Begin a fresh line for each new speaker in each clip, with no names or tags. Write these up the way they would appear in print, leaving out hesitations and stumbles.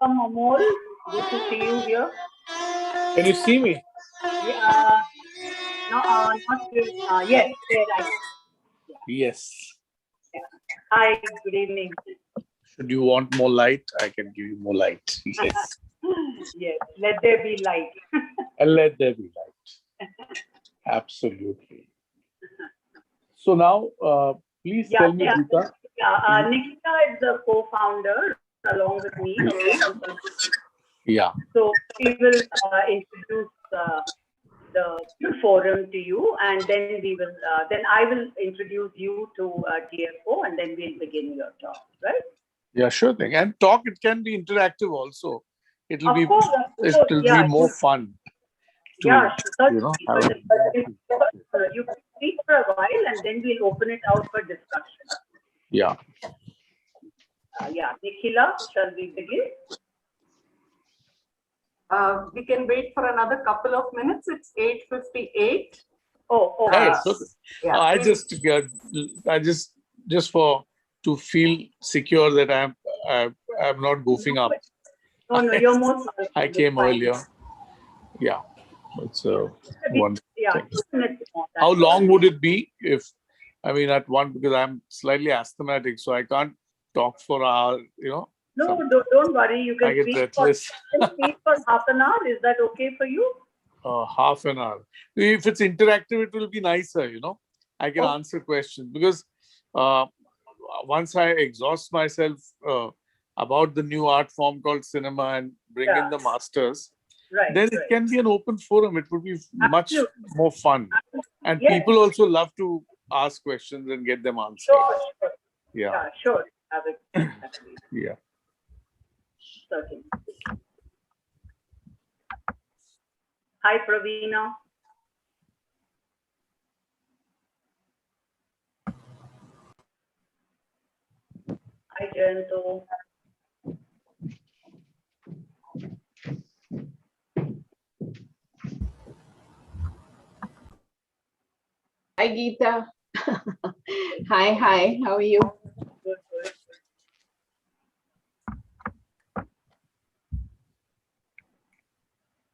welcome, Amol. Good to see you here.
Can you see me?
Yeah, no, not really. Yes, there I can. Yeah,
Yes.
yeah. Hi, good evening.
Should you want more light? I can give you more light. Yes.
Yes, let there be light.
And let there be light. Absolutely. So now, please
Yeah,
tell me,
yeah,
Geeta.
yeah. Nikita is the co-founder along with me of Talking Culture.
Yeah,
So she will introduce the forum to you, and then we will. Then I will introduce you to TFO, and then we'll begin your talk. Right?
yeah, sure thing. And talk, it can be interactive also. It'll
Of
be,
course,
it'll be
yeah,
more fun
yeah,
to,
certainly.
have a,
You can speak for a while, and then we'll open it out for discussion.
yeah.
Yeah, Nikhila, shall we begin?
We can wait for another couple of minutes. It's 8:58.
Oh,
Yeah,
okay.
so
Yeah,
I just for to feel secure that I'm not goofing up.
No, you're most welcome.
I
It's
came
fine.
earlier. Yeah, it's
Maybe,
one
yeah,
thing.
2 minutes more.
How
That's
long
all.
would it be if, I mean, at one, because I'm slightly asthmatic, so I can't talk for hours,
No, don't worry. You
I
can
get
speak for half an hour. Is that okay for you?
half an hour. If it's interactive, it will be nicer, I can answer questions because once I exhaust myself about the new art form called cinema and bring in the masters,
Right.
then it can be an open forum. It would be much more fun. And
Yes.
people also love to ask questions and get them answered.
Sure.
Yeah.
Yeah, sure. Have it. Exactly.
Yeah.
Certainly. Hi, Praveena. Hi, Jayanto.
Hi, Geeta. Hi. How are you?
Good.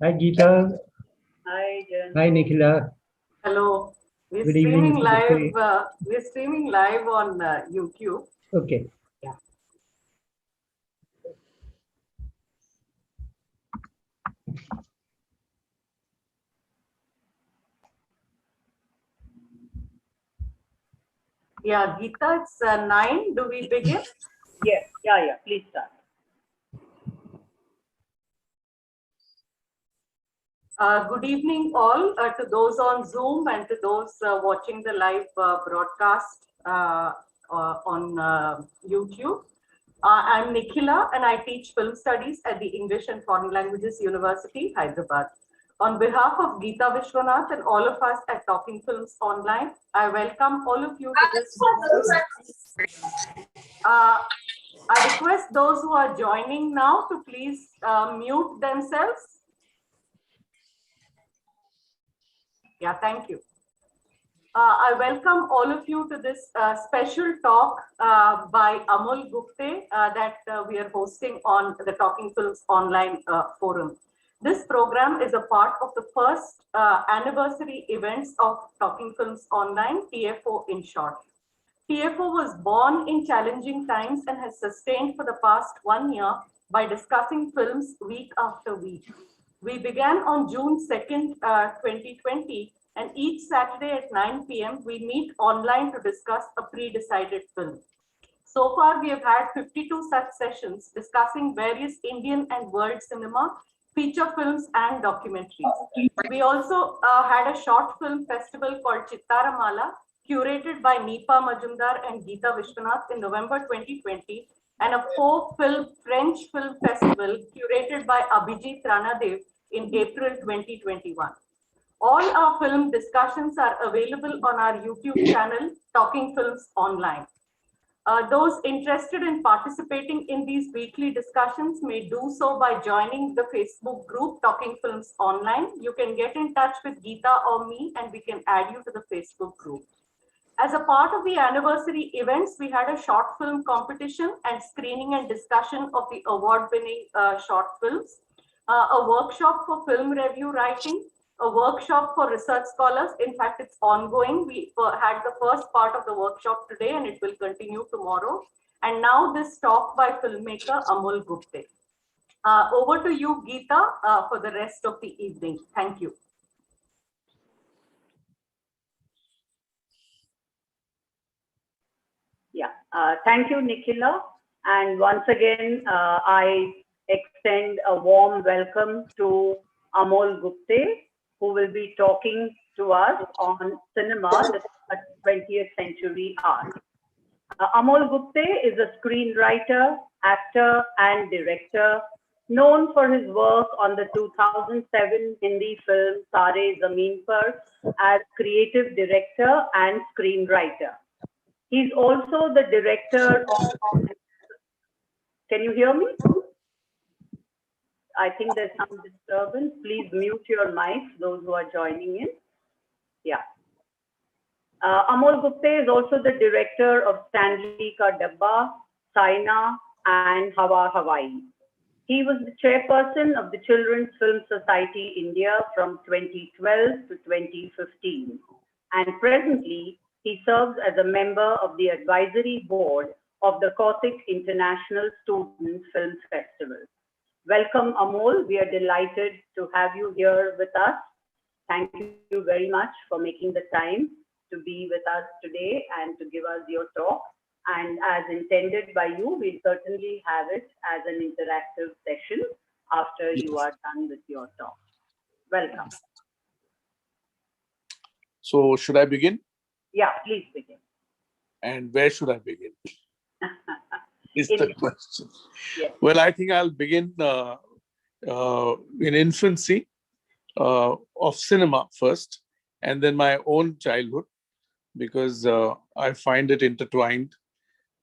Hi, Geeta.
Hi, Jayanto.
Hi, Nikhila.
hello. We're
Good evening,
streaming live.
Gupte.
We're streaming live on YouTube.
Okay.
Yeah. Yeah, Geeta, it's 9. Do we begin?
Yes. Yeah. Please start.
Good evening, all, to those on Zoom and to those watching the live broadcast on YouTube. I'm Nikhila, and I teach film studies at the English and Foreign Languages University, Hyderabad. On behalf of Geeta Vishwanath and all of us at Talking Films Online, I welcome all of you to this. I request those who are joining now to please mute themselves. Yeah, thank you. I welcome all of you to this special talk by Amol Gupte that we are hosting on the Talking Films Online forum. This program is a part of the first anniversary events of Talking Films Online, TFO in short. TFO was born in challenging times and has sustained for the past 1 year by discussing films week after week. We began on June 2nd, 2020, and each Saturday at 9 p.m. we meet online to discuss a pre-decided film. So far, we have had 52 such sessions discussing various Indian and world cinema, feature films, and documentaries. We also had a short film festival called Chittaramala, curated by Nipa Majumdar and Geeta Vishwanath in November 2020, and a French film festival curated by Abhijit Ranadev in April 2021. All our film discussions are available on our YouTube channel, Talking Films Online. Those interested in participating in these weekly discussions may do so by joining the Facebook group, Talking Films Online. You can get in touch with Geeta or me, and we can add you to the Facebook group. As a part of the anniversary events, we had a short film competition and screening and discussion of the award-winning short films, a workshop for film review writing, a workshop for research scholars. In fact, it's ongoing. We had the first part of the workshop today and it will continue tomorrow. And now this talk by filmmaker Amol Gupte. Over to you, Geeta, for the rest of the evening. Thank you.
Yeah, thank you, Nikhila. And once again, I extend a warm welcome to Amol Gupte, who will be talking to us on cinema, the 20th century art. Amol Gupte is a screenwriter, actor, and director known for his work on the 2007 Hindi film Tare Zameen Par as creative director and screenwriter. He's also the director of, can you hear me? I think there's some disturbance. Please mute your mics, those who are joining in. Yeah. Amol Gupte is also the director of Stanley Ka Dabba, Saina, and Hawa Hawaii. He was the chairperson of the Children's Film Society India from 2012 to 2015. And presently, he serves as a member of the advisory board of the Kautik International Student Film Festival. Welcome, Amol. We are delighted to have you here with us. Thank you very much for making the time to be with us today and to give us your talk. And as intended by you, we'll certainly have it as an interactive session after you are done with your talk. Welcome.
So should I begin?
Yeah, please begin.
And where should I begin? Is the question.
Yes.
Well, I think I'll begin in infancy of cinema first, and then my own childhood, because I find it intertwined.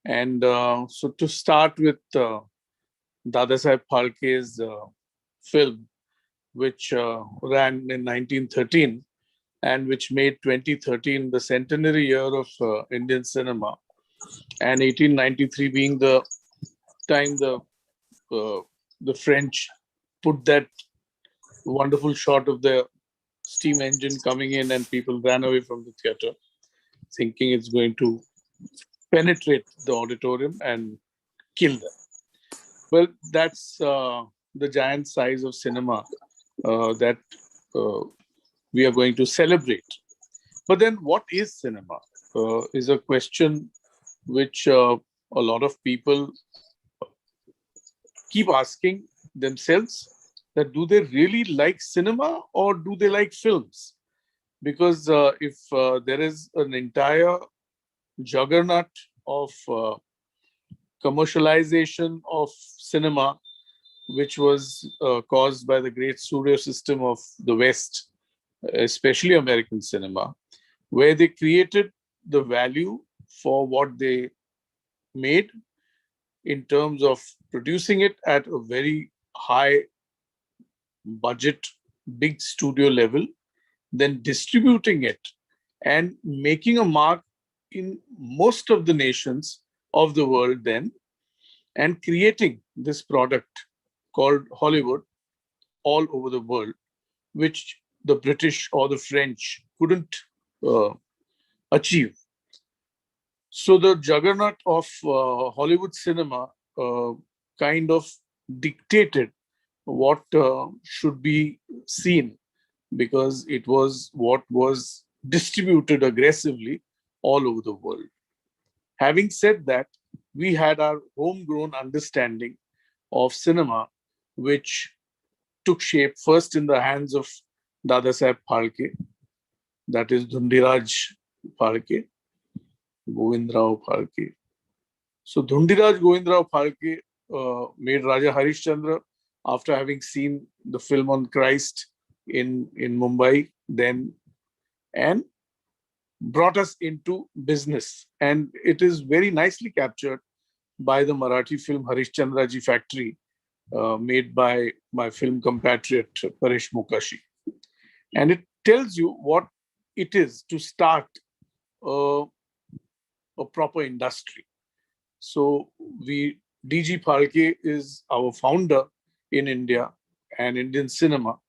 And so to start with Dadasaheb Phalke's film, which ran in 1913 and which made 2013 the centenary year of Indian cinema, and 1893 being the time the French put that wonderful shot of the steam engine coming in and people ran away from the theater thinking it's going to penetrate the auditorium and kill them. Well, that's the giant size of cinema that we are going to celebrate. But then what is cinema is a question which a lot of people keep asking themselves, that do they really like cinema or do they like films? Because if there is an entire juggernaut of commercialization of cinema, which was caused by the great studio system of the West, especially American cinema, where they created the value for what they made in terms of producing it at a very high budget, big studio level, then distributing it and making a mark in most of the nations of the world then, and creating this product called Hollywood all over the world, which the British or the French couldn't achieve. So the juggernaut of Hollywood cinema kind of dictated what should be seen, because it was what was distributed aggressively all over the world. Having said that, we had our homegrown understanding of cinema, which took shape first in the hands of Dadasaheb Phalke, that is Dhundiraj Phalke, Govindrao Phalke. So Dhundiraj Govindrao Phalke made Raja Harishchandra after having seen the film on Christ in Mumbai then, and brought us into business. And it is very nicely captured by the Marathi film Harishchandra Ji Factory, made by my film compatriot Paresh Mukashi. And it tells you what it is to start a a proper industry. So DG Phalke is our founder in India and Indian cinema.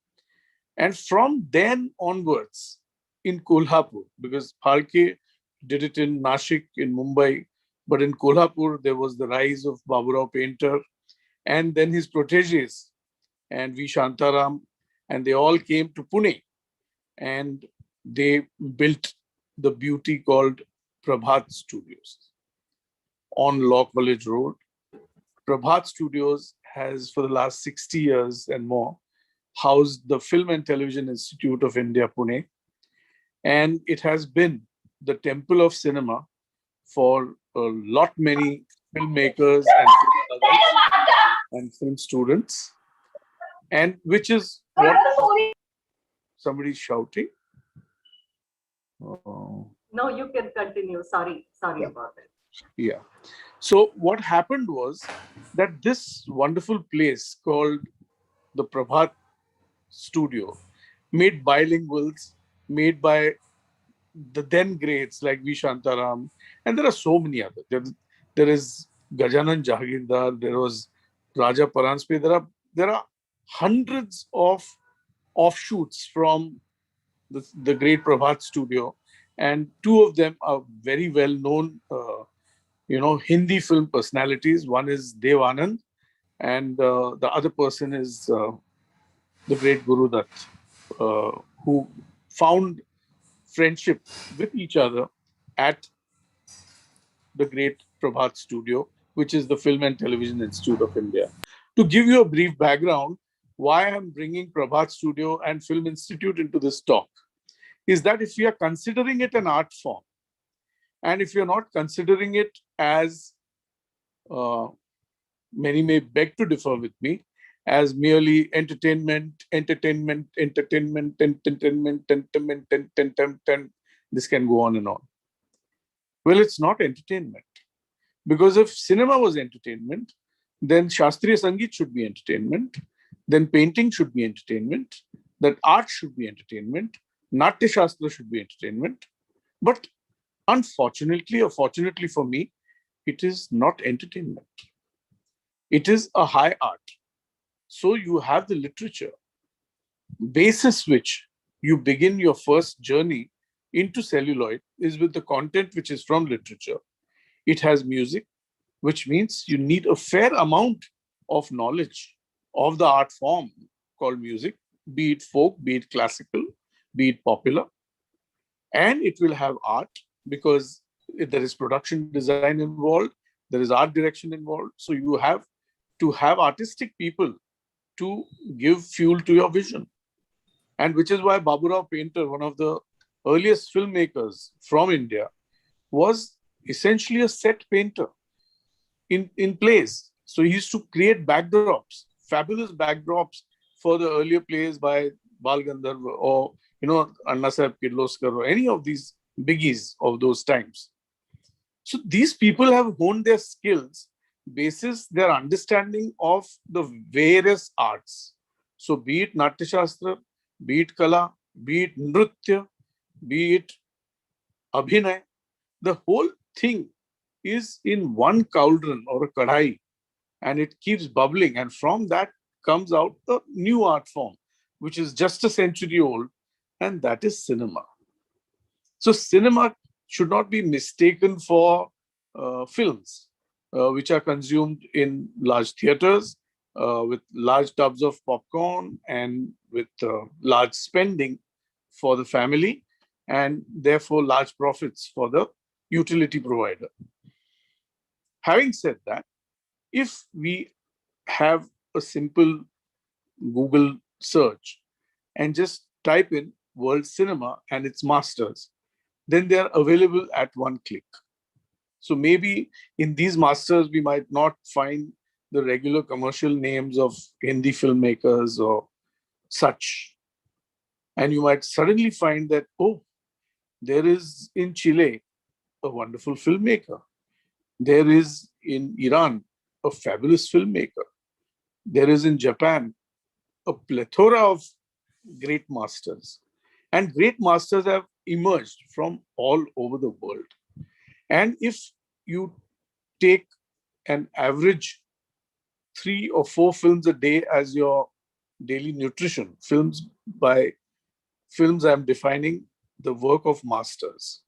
And from then onwards, in Kolhapur, because Phalke did it in Nashik, in Mumbai, but in Kolhapur, there was the rise of Baburao Painter and then his proteges and V. Shantaram, and they all came to Pune and they built the beauty called Prabhat Studios on Law College Road. Prabhat Studios has, for the last 60 years and more, housed the Film and Television Institute of India, Pune. And it has been the temple of cinema for a lot many filmmakers and film lovers and film students. And which is what somebody's shouting. Oh.
No, you can continue. Sorry about that.
Yeah. So what happened was that this wonderful place called the Prabhat Studio, made bilinguals, made by the then greats like V. Shantaram, and there are so many others. There is Gajanan Jahagirdar, there was Raja Paranspe. There are hundreds of offshoots from the great Prabhat Studio, and two of them are very well known, Hindi film personalities. One is Dev Anand, and the other person is the great Guru Dutt, who found friendship with each other at the great Prabhat Studio, which is the Film and Television Institute of India. To give you a brief background, why I'm bringing Prabhat Studio and Film Institute into this talk is that if we are considering it an art form, and if you're not considering it as, many may beg to differ with me, as merely entertainment, this can go on and on. Well, it's not entertainment. Because if cinema was entertainment, then Shastriya Sangeet should be entertainment, then painting should be entertainment, that art should be entertainment, Natya Shastra should be entertainment. But unfortunately, or fortunately for me, it is not entertainment. It is a high art. So you have the literature, basis which you begin your first journey into celluloid is with the content which is from literature. It has music, which means you need a fair amount of knowledge of the art form called music, be it folk, be it classical, be it popular. And it will have art because there is production design involved, there is art direction involved. So you have to have artistic people to give fuel to your vision. And which is why Baburao Painter, one of the earliest filmmakers from India, was essentially a set painter in plays. So he used to create backdrops, fabulous backdrops for the earlier plays by Bal Gandharva or, Anna Sahib Kirloskar or any of these biggies of those times. So these people have honed their skills basis their understanding of the various arts. So be it Natya Shastra, be it Kala, be it Nritya, be it Abhinay, the whole thing is in one cauldron or a kadhai, and it keeps bubbling. And from that comes out a new art form, which is just a century old, and that is cinema. So cinema should not be mistaken for films, which are consumed in large theaters with large tubs of popcorn and with large spending for the family, and therefore large profits for the utility provider. Having said that, if we have a simple Google search and just type in world cinema and its masters, then they are available at one click. So maybe in these masters, we might not find the regular commercial names of Hindi filmmakers or such. And you might suddenly find that, oh, there is in Chile a wonderful filmmaker. There is in Iran a fabulous filmmaker. There is in Japan a plethora of great masters. And great masters have emerged from all over the world. And if you take an average 3 or 4 films a day as your daily nutrition, films, I'm defining the work of masters,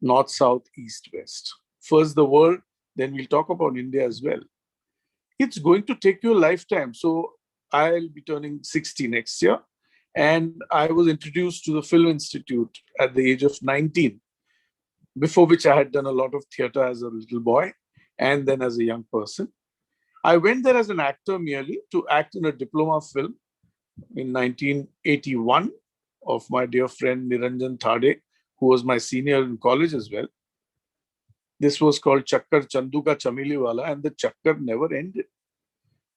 north, south, east, west. First the world, then we'll talk about India as well. It's going to take you a lifetime. So I'll be turning 60 next year. And I was introduced to the Film Institute at the age of 19, before which I had done a lot of theater as a little boy and then as a young person. I went there as an actor merely to act in a diploma film in 1981 of my dear friend Niranjan Thade, who was my senior in college as well. This was called Chakkar Chandu Ka Chameli Wala, and the chakkar never ended.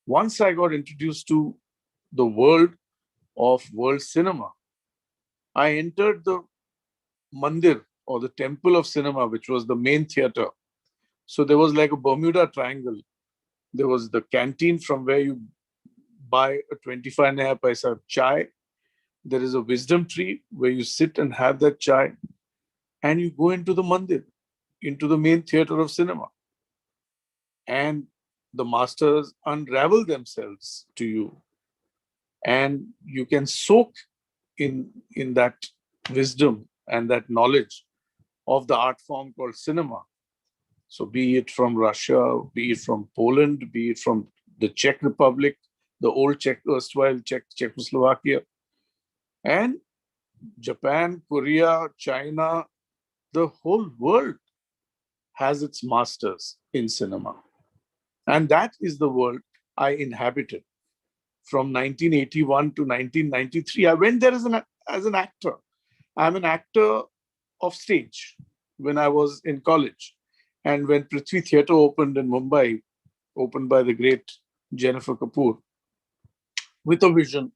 Once I got introduced to the world of world cinema, I entered the mandir or the temple of cinema, which was the main theater. So there was like a Bermuda Triangle. There was the canteen from where you buy a 25 naira paisa chai. There is a wisdom tree where you sit and have that chai, and you go into the mandir, into the main theater of cinema. And the masters unravel themselves to you, and you can soak in that wisdom and that knowledge of the art form called cinema. So be it from Russia, be it from Poland, be it from the Czech Republic, the old erstwhile Czechoslovakia, and Japan, Korea, China, the whole world has its masters in cinema. And that is the world I inhabited from 1981 to 1993. I went there as an actor. I'm an actor of stage when I was in college. And when Prithvi Theatre opened in Mumbai, opened by the great Jennifer Kapoor, with a vision.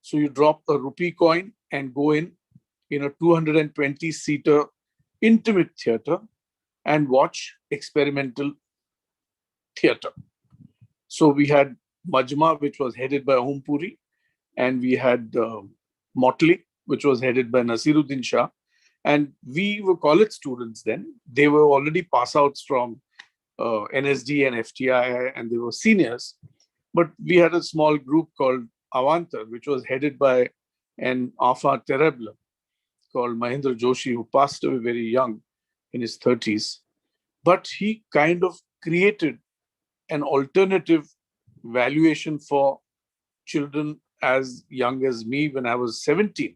So you drop a rupee coin and go in a 220-seater intimate theatre and watch experimental theatre. So we had Majma, which was headed by Om Puri, and we had Motley, which was headed by Nasiruddin Shah. And we were college students then. They were already pass outs from NSD and FTI, and they were seniors. But we had a small group called Avantar, which was headed by an enfant terrible called Mahendra Joshi, who passed away very young in his 30s. But he kind of created an alternative valuation for children as young as me when I was 17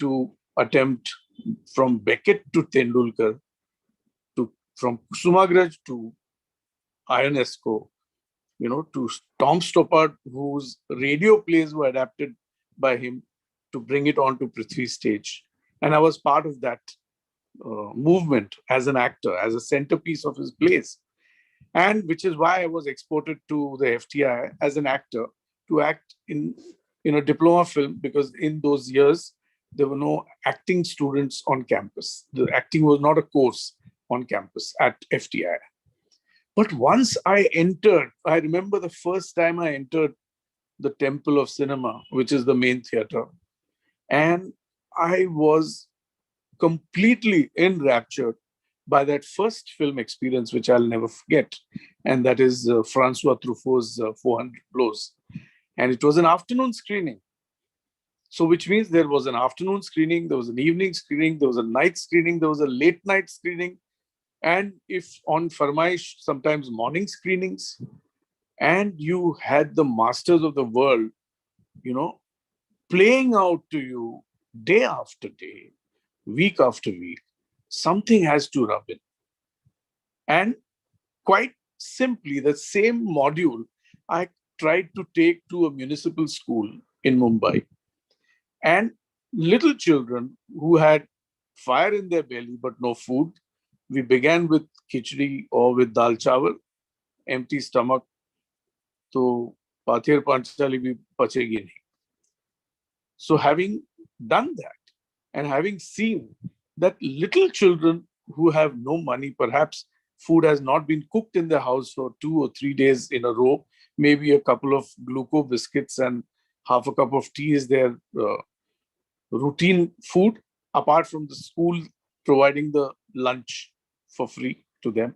to attempt from Beckett to Tendulkar, from Kusumagraj to Ionesco, to Tom Stoppard, whose radio plays were adapted by him to bring it onto Prithvi's stage. And I was part of that movement as an actor, as a centerpiece of his plays. And which is why I was exported to the FTI as an actor to act in a diploma film, because in those years, there were no acting students on campus. The acting was not a course on campus at FTI. But once I entered, I remember the first time I entered the Temple of Cinema, which is the main theater, and I was completely enraptured by that first film experience, which I'll never forget. And that is Francois Truffaut's 400 Blows. And it was an afternoon screening. So which means there was an afternoon screening, there was an evening screening, there was a night screening, there was a late night screening. And if on Farmaish, sometimes morning screenings. And you had the masters of the world, playing out to you day after day, week after week. Something has to rub in. And quite simply, the same module I tried to take to a municipal school in Mumbai. And little children who had fire in their belly but no food, we began with khichdi or with dal chawal, empty stomach, to pathir panchali bhi pachegi nahi. So having done that and having seen that little children who have no money, perhaps food has not been cooked in their house for 2 or 3 days in a row, maybe a couple of gluco biscuits and half a cup of tea is their routine food, apart from the school providing the lunch for free to them.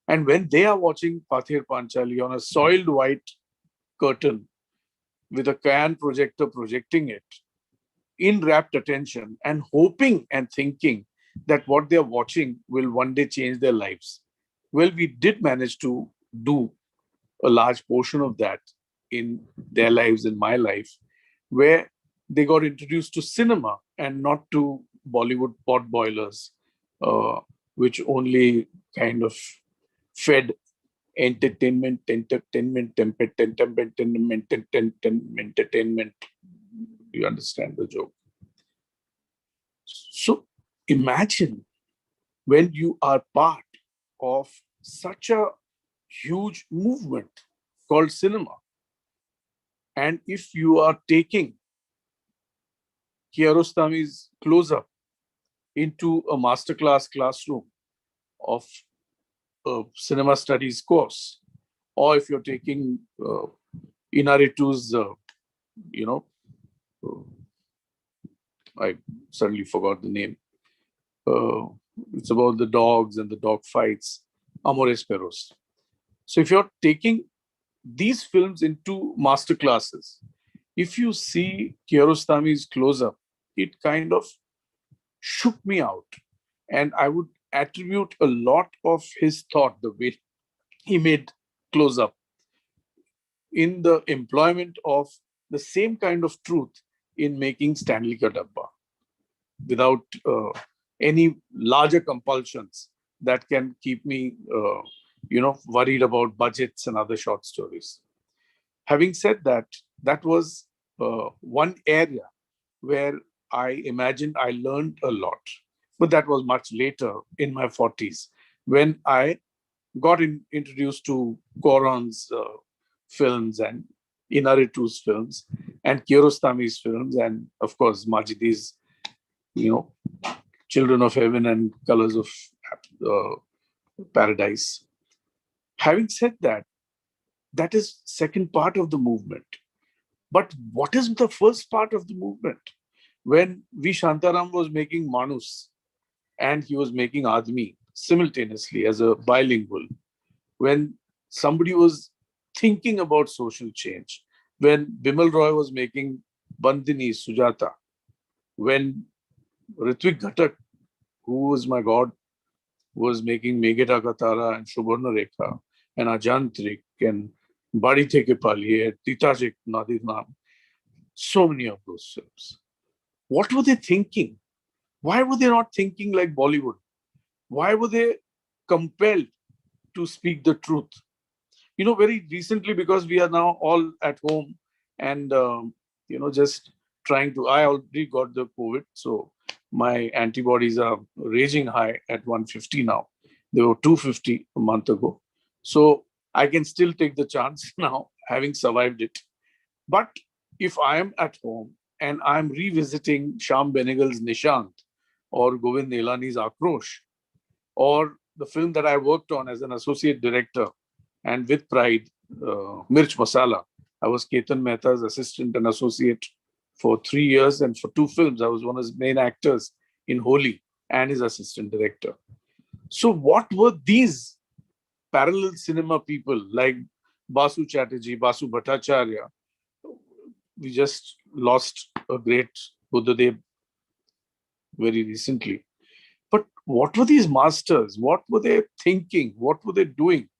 And when they are watching Pathir Panchali on a soiled white curtain with a Canon projector projecting it, in rapt attention and hoping and thinking that what they're watching will one day change their lives. Well, we did manage to do a large portion of that in their lives, in my life, where they got introduced to cinema and not to Bollywood pot boilers, which only kind of fed entertainment. You understand the joke? So imagine when you are part of such a huge movement called cinema, and if you are taking Kiarostami's close-up into a masterclass classroom of a cinema studies course, or if you're taking Inaritu's, I suddenly forgot the name. It's about the dogs and the dog fights, Amores Perros. So if you're taking these films into master classes, if you see Kiarostami's close-up, it kind of shook me out. And I would attribute a lot of his thought, the way he made close-up, in the employment of the same kind of truth in making Stanley Ka Dabba, without any larger compulsions that can keep me, worried about budgets and other short stories. Having said that, that was one area where I imagined I learned a lot. But that was much later in my 40s when I got introduced to Koron's films and Inaritu's films and Kiarostami's films and, of course, Majidi's, Children of Heaven and Colors of Paradise. Having said that, that is second part of the movement. But what is the first part of the movement? When V. Shantaram was making Manus and he was making Admi simultaneously as a bilingual, when somebody was thinking about social change, when Bimal Roy was making Bandini, Sujata, when Ritvik Ghatak, who was my God, was making Megheta Katara and Shubharna Rekha and Ajantrik and Badi Theke Paliye, Titajik Nadir Naam, so many of those films. What were they thinking? Why were they not thinking like Bollywood? Why were they compelled to speak the truth? Very recently, because we are now all at home and, just trying to, I already got the COVID, so my antibodies are raging high at 150 now. They were 250 a month ago. So I can still take the chance now, having survived it. But if I am at home and I'm revisiting Shyam Benegal's Nishant or Govind Nelani's Akrosh, or the film that I worked on as an associate director and with pride, Mirch Masala. I was Ketan Mehta's assistant and associate for 3 years, and for 2 films, I was one of his main actors in Holi and his assistant director. So what were these parallel cinema people like Basu Chatterjee, Basu Bhattacharya? We just lost a great Buddhadev very recently. But what were these masters? What were they thinking? What were they doing?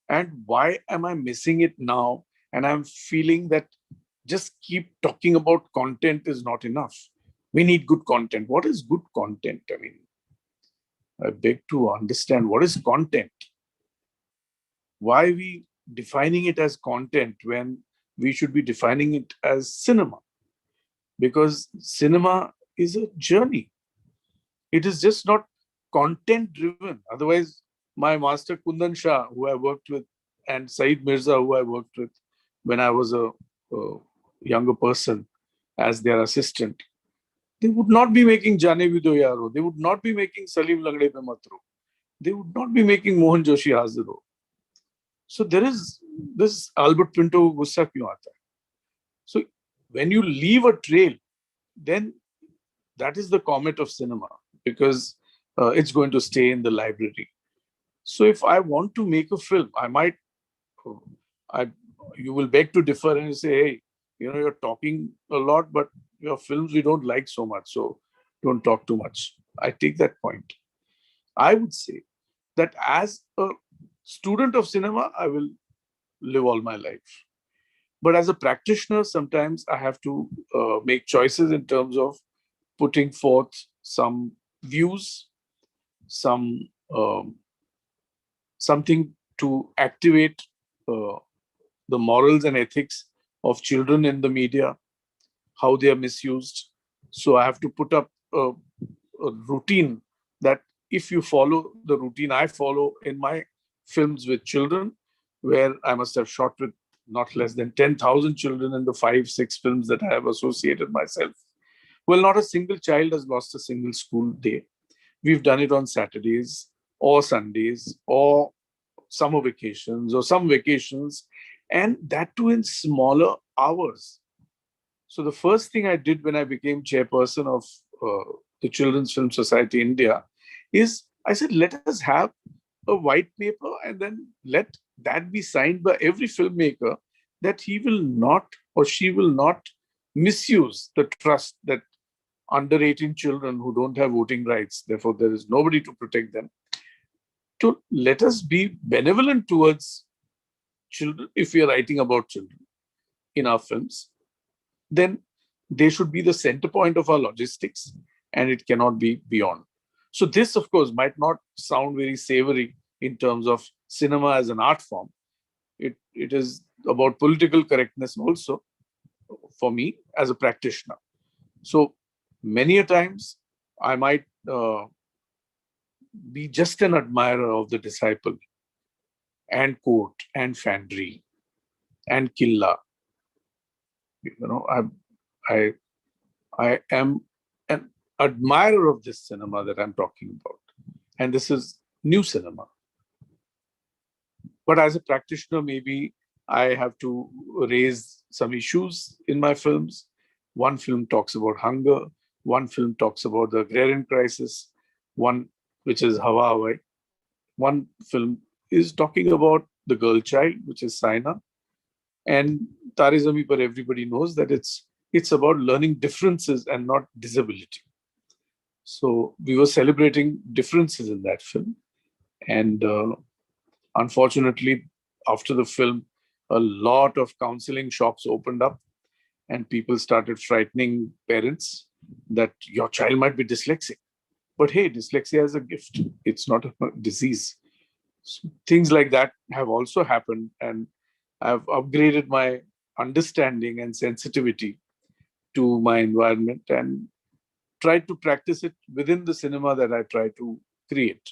And why am I missing it now? And I'm feeling that just keep talking about content is not enough. We need good content. What is good content? I mean, I beg to understand what is content. Why are we defining it as content when we should be defining it as cinema? Because cinema is a journey. It is just not content driven. Otherwise, my master Kundan Shah, who I worked with, and Saeed Mirza, who I worked with when I was a younger person as their assistant, they would not be making Jane Vido Yaro. They would not be making Salim Lagde Pe Matro. They would not be making Mohan Joshi Haziro. So there is this Albert Pinto Gussa Kyun Aata Hai. So when you leave a trail, then that is the comet of cinema, because it's going to stay in the library. So if I want to make a film, I you will beg to differ and you say, hey, you're talking a lot, but your films we don't like so much, so don't talk too much. I take that point. I would say that as a student of cinema, I will live all my life. But as a practitioner, sometimes I have to make choices in terms of putting forth some views, some something to activate uh, the morals and ethics of children in the media, how they are misused. So I have to put up a routine that if you follow the routine I follow in my films with children, where I must have shot with not less than 10,000 children in the 5, 6 films that I have associated myself. Well, not a single child has lost a single school day. We've done it on Saturdays or Sundays or summer vacations or some vacations, and that too in smaller hours. So the first thing I did when I became chairperson of the Children's Film Society India is I said, let us have a white paper and then let that be signed by every filmmaker that he will not or she will not misuse the trust that under 18 children who don't have voting rights, therefore there is nobody to protect them, to let us be benevolent towards children. If we are writing about children in our films, then they should be the center point of our logistics and it cannot be beyond. So this, of course, might not sound very savory in terms of cinema as an art form. It is about political correctness also for me as a practitioner. So many a times I might be just an admirer of the disciple and court and Fandry and Killa. I am an admirer of this cinema that I'm talking about. And this is new cinema. But as a practitioner, maybe I have to raise some issues in my films. One film talks about hunger. One film talks about the agrarian crisis. One, which is Hawa Hawai. One film is talking about the girl child, which is Saina. And Tare Zameen Par, everybody knows that it's about learning differences and not disability. So we were celebrating differences in that film. And unfortunately, after the film, a lot of counseling shops opened up and people started frightening parents that your child might be dyslexic. But hey, dyslexia is a gift. It's not a disease. So things like that have also happened, and I've upgraded my understanding and sensitivity to my environment and tried to practice it within the cinema that I try to create.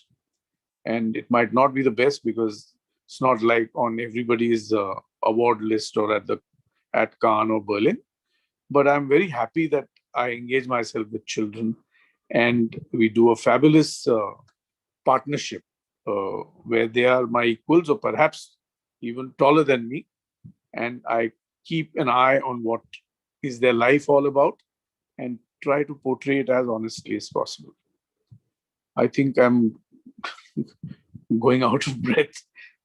And it might not be the best because it's not like on everybody's award list or at Cannes or Berlin. But I'm very happy that I engage myself with children and we do a fabulous partnership where they are my equals or perhaps even taller than me. And I keep an eye on what is their life all about and try to portray it as honestly as possible. I think I'm going out of breath.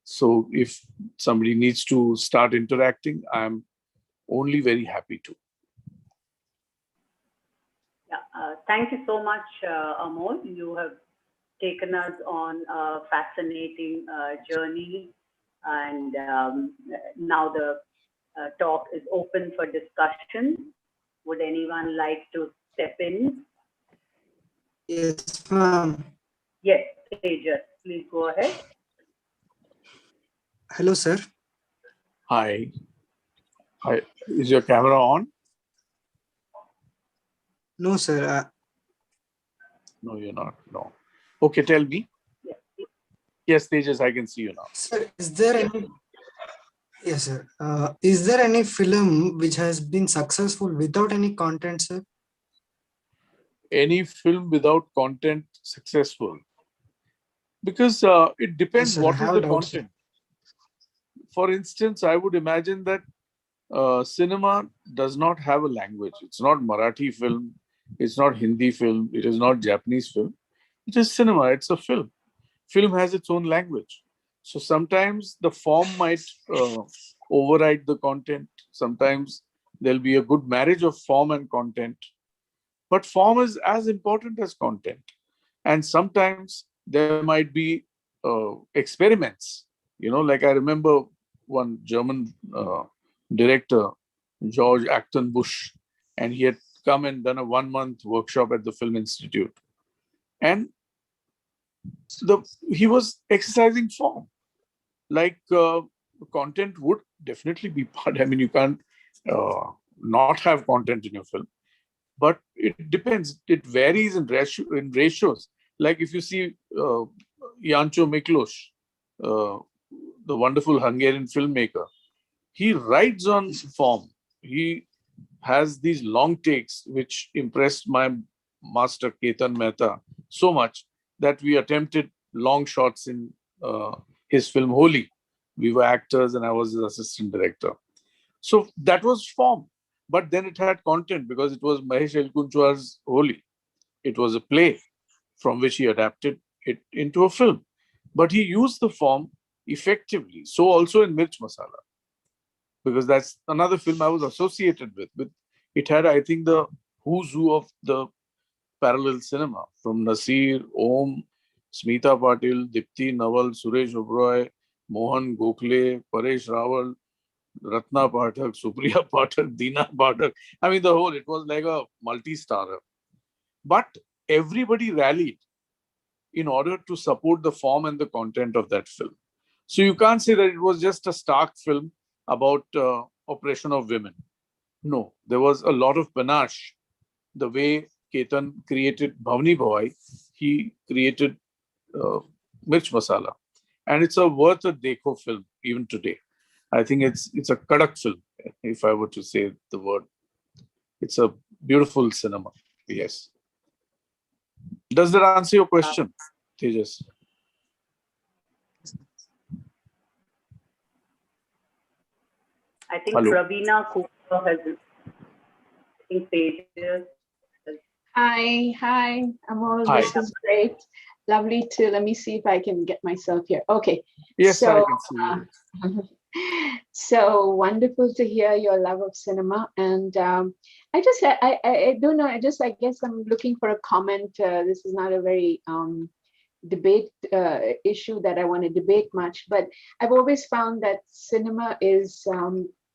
So if somebody needs to start interacting, I'm only very happy to.
Yeah, thank you so much, Amol. You have taken us on a fascinating journey, and now the talk is open for discussion. Would anyone like to step in?
Yes, ma'am.
Yes, Tejas, please go ahead.
Hello, sir.
Hi. Hi. Is your camera on?
No, sir.
No, you're not. No. Okay, tell me.
Yes.
Yes, Tejas, I can see you now.
Sir, is there any? Yes, sir. Is there any film which has been successful without any content, sir?
Any film without content successful? Because it depends
Yes, sir. I
what is
have
the
doubts,
content. For instance, I would imagine that cinema does not have a language. It's not Marathi film. It's not Hindi film. It is not Japanese film. It is cinema. It's a film. Film has its own language. So sometimes the form might override the content. Sometimes there'll be a good marriage of form and content. But form is as important as content. And sometimes there might be experiments. Like I remember one German director, George Acton Bush, and he had come and done a 1-month workshop at the Film Institute. And he was exercising form. Like content would definitely be part. I mean, you can't not have content in your film, but it depends. It varies in ratios. Like if you see Janco Miklos, the wonderful Hungarian filmmaker, he rides on form. He has these long takes, which impressed my master Ketan Mehta so much that we attempted long shots in his film Holi. We were actors and I was his assistant director. So that was form. But then it had content because it was Mahesh Elkunchwar's Holi. It was a play from which he adapted it into a film. But he used the form effectively. So also in Mirch Masala, because that's another film I was associated with. It had, I think, the who's who of the parallel cinema, from Nasir, Om, Smita Patil, Dipti Naval, Suresh Oberoi, Mohan Gokhale, Paresh Rawal, Ratna Pathak, Supriya Pathak, Deena Pathak. I mean, it was like a multi-starrer. But everybody rallied in order to support the form and the content of that film. So you can't say that it was just a stark film about oppression of women. No, there was a lot of panache. The way Ketan created Bhavani Bhawai, he created Mirch Masala. And it's a worth a dekho film even today. I think it's a Kadak film, if I were to say the word. It's a beautiful cinema. Yes. Does that answer your question, Tejas?
I think
Hello.
Ravina Cooper has, I think, Tejas.
Hi, Amol.
Hi.
This is great. Lovely to, let me see if I can get myself here. Okay.
Yes,
so,
I can see you.
So wonderful to hear your love of cinema. And I don't know, I guess I'm looking for a comment. This is not a very debate issue that I want to debate much, but I've always found that cinema is,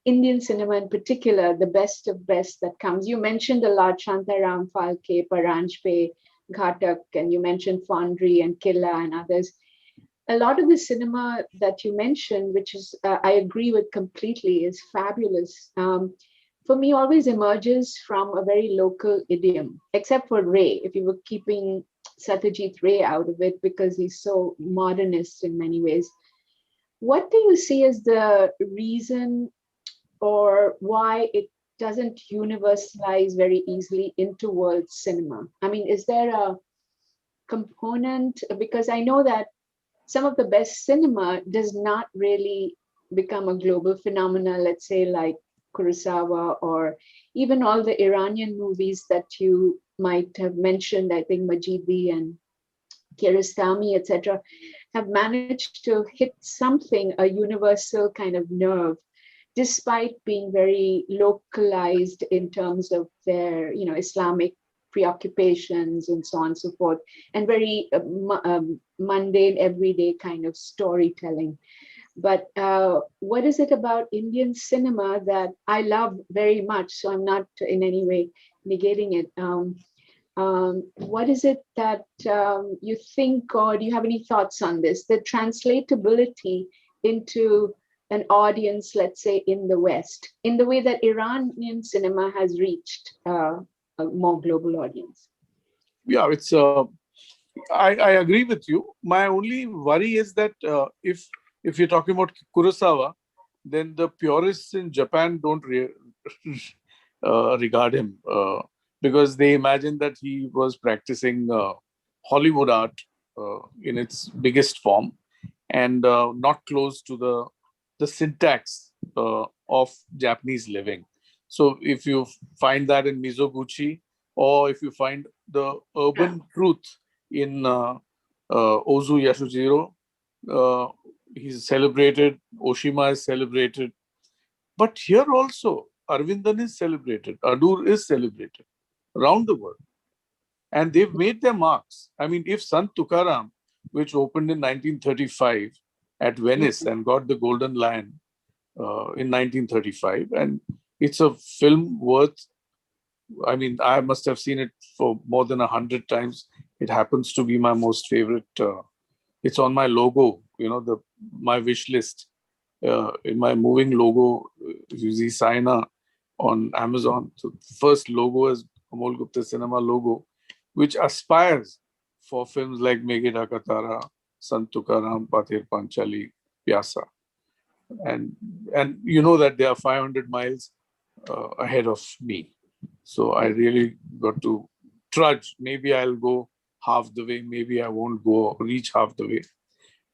Indian cinema in particular, the best of best that comes. You mentioned a lot Shantaram Phalke, Paranjpe, Ghatak, and you mentioned Fondry and Killa and others. A lot of the cinema that you mentioned, which is, I agree with completely, is fabulous. For me, always emerges from a very local idiom, except for Ray, if you were keeping Satyajit Ray out of it because he's so modernist in many ways. What do you see as the reason or why it doesn't universalize very easily into world cinema? I mean, is there a component? Because I know that some of the best cinema does not really become a global phenomenon, let's say like Kurosawa, or even all the Iranian movies that you might have mentioned. I think Majidi and Kiarostami, etc., have managed to hit something, a universal kind of nerve, despite being very localized in terms of their, Islamic preoccupations and so on and so forth, and very mundane, everyday kind of storytelling. But what is it about Indian cinema that I love very much? So I'm not in any way negating it. What is it that you think, or do you have any thoughts on this? The translatability into an audience, let's say in the West, in the way that Iranian cinema has reached a more global audience.
Yeah, I agree with you. My only worry is that if you're talking about Kurosawa, then the purists in Japan don't regard him because they imagine that he was practicing Hollywood art in its biggest form and not close to the syntax of Japanese living. So if you find that in Mizoguchi, or if you find the urban truth in Ozu Yasujiro. He's celebrated. Oshima is celebrated. But here also, Arvindan is celebrated. Adur is celebrated around the world. And they've made their marks. I mean, if Sant Tukaram, which opened in 1935 at Venice and got the Golden Lion in 1935, and it's a film worth, I mean, I must have seen it for more than 100 times. It happens to be my most favorite. It's on my logo, my wish list. In my moving logo, you see Saina on Amazon. So first logo is Amol Gupte Cinema logo, which aspires for films like Meghe Katara, Sant Tukaram, Pathir Panchali, Pyasa. And you know that they are 500 miles ahead of me. So I really got to trudge. Maybe I'll go half the way, maybe I won't go reach half the way.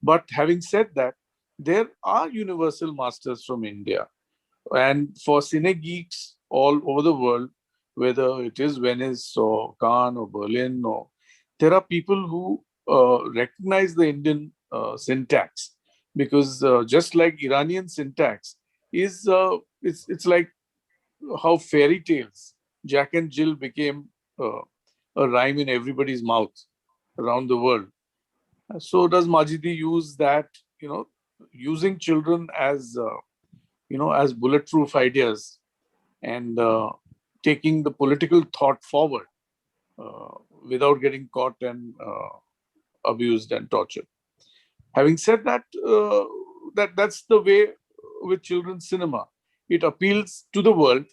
But having said that, there are universal masters from India. And for cine geeks all over the world, whether it is Venice or Cannes or Berlin, or there are people who recognize the Indian syntax, because just like Iranian syntax is, it's like how fairy tales, Jack and Jill became a rhyme in everybody's mouth around the world. So does Majidi use that, using children as, as bulletproof ideas, and taking the political thought forward without getting caught and abused and tortured. Having said that, that's the way with children's cinema. It appeals to the world,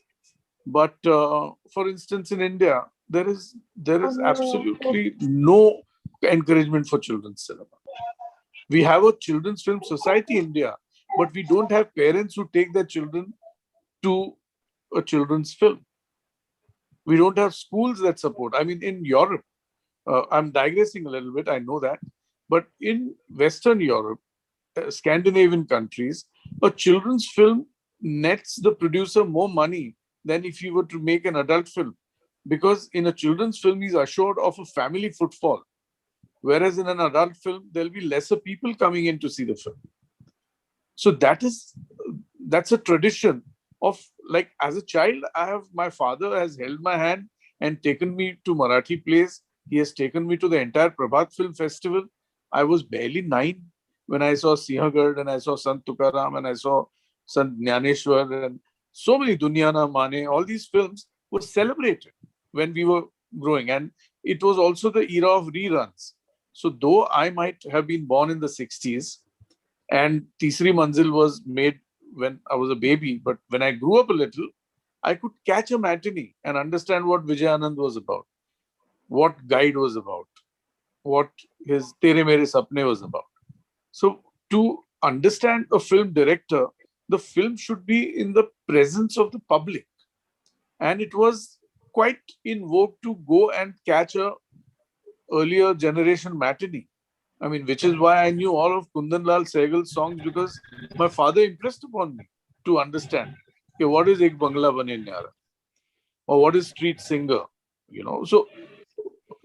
but for instance, in India, there is absolutely no encouragement for children's cinema. We have a children's film society in India, but we don't have parents who take their children to a children's film. We don't have schools that support. I mean, in Europe, I'm digressing a little bit, I know that, but in Western Europe, Scandinavian countries, a children's film nets the producer more money than if you were to make an adult film. Because in a children's film, he's assured of a family footfall. Whereas in an adult film, there'll be lesser people coming in to see the film. So that's a tradition of, like, as a child, my father has held my hand and taken me to Marathi plays. He has taken me to the entire Prabhat Film Festival. I was barely 9 when I saw Sinhagad and I saw Sant Tukaram and I saw Sant Jnaneshwar, and so many Duniya Na Mane. All these films were celebrated when we were growing, and it was also the era of reruns. So though I might have been born in the 60s and Tisri Manzil was made when I was a baby, but when I grew up a little, I could catch a matinee and understand what Vijay Anand was about, what Guide was about, what his Tere Mere Sapne was about. So to understand a film director, the film should be in the presence of the public. And it was quite in vogue to go and catch a earlier generation matinee. I mean, which is why I knew all of Kundan Lal Sehgal's songs, because my father impressed upon me to understand, okay, what is Ek Bangla Bane Nyara, or what is Street Singer, So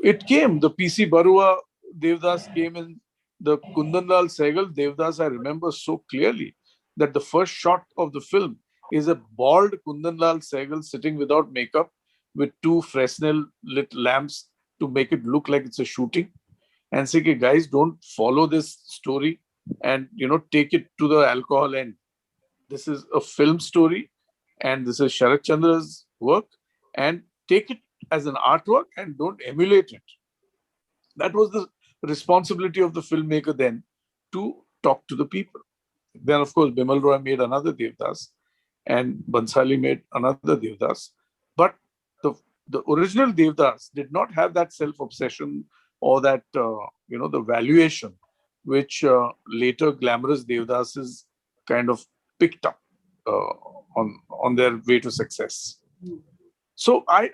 it came, the PC Barua Devdas came in, the Kundan Lal Sehgal Devdas, I remember so clearly that the first shot of the film is a bald Kundan Lal Sehgal sitting without makeup with 2 Fresnel lit lamps to make it look like it's a shooting, and say, okay, guys, don't follow this story and, take it to the alcohol end. This is a film story and this is Sharat Chandra's work, and take it as an artwork and don't emulate it. That was the responsibility of the filmmaker then, to talk to the people. Then, of course, Bimal Roy made another Devdas and Bansali made another Devdas. But the original Devdas did not have that self-obsession or that, the valuation, which later glamorous Devdases kind of picked up on their way to success. So I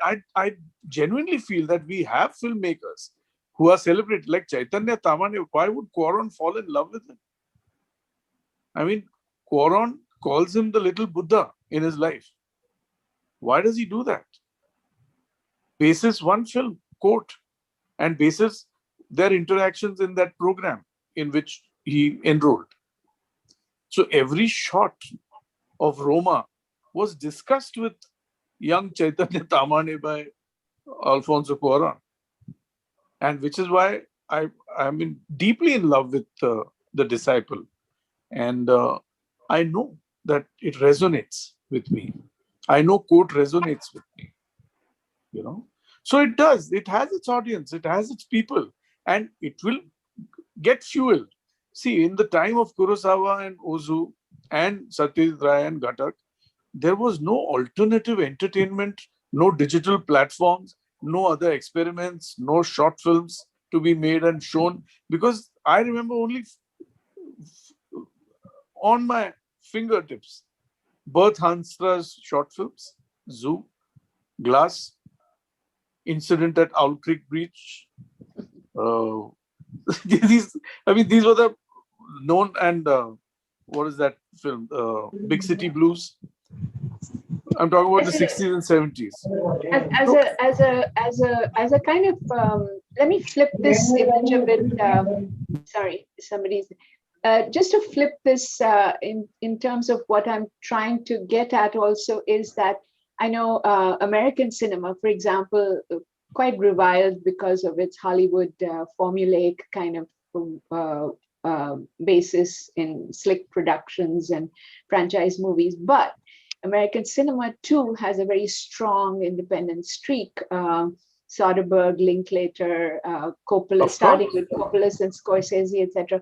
genuinely feel that we have filmmakers who are celebrated, like Chaitanya Tamane. Why would Quaron fall in love with him? I mean, Quaron calls him the little Buddha in his life. Why does he do that? Basis one film, quote, and basis their interactions in that program in which he enrolled. So every shot of Roma was discussed with young Chaitanya Tamane by Alfonso Cuarón. And which is why I'm deeply in love with The Disciple. And I know that it resonates with me. I know quote resonates with me, you know. So it does. It has its audience. It has its people. And it will get fueled. See, in the time of Kurosawa and Ozu and Satyajit Ray and Ghatak, there was no alternative entertainment, no digital platforms, no other experiments, no short films to be made and shown. Because I remember only on my fingertips, Bert Hansra's short films, Zoo, Glass, Incident at Owl Creek Beach. These were the known, and what is that film? Big City Blues. I'm talking about the 60s and 70s.
As a kind of let me flip this image a bit. Sorry, somebody's just to flip this in terms of what I'm trying to get at also is that I know American cinema, for example, quite reviled because of its Hollywood formulaic kind of basis in slick productions and franchise movies, but American cinema too has a very strong independent streak. Soderbergh, Linklater, Coppola, starting with Coppola and Scorsese, etc.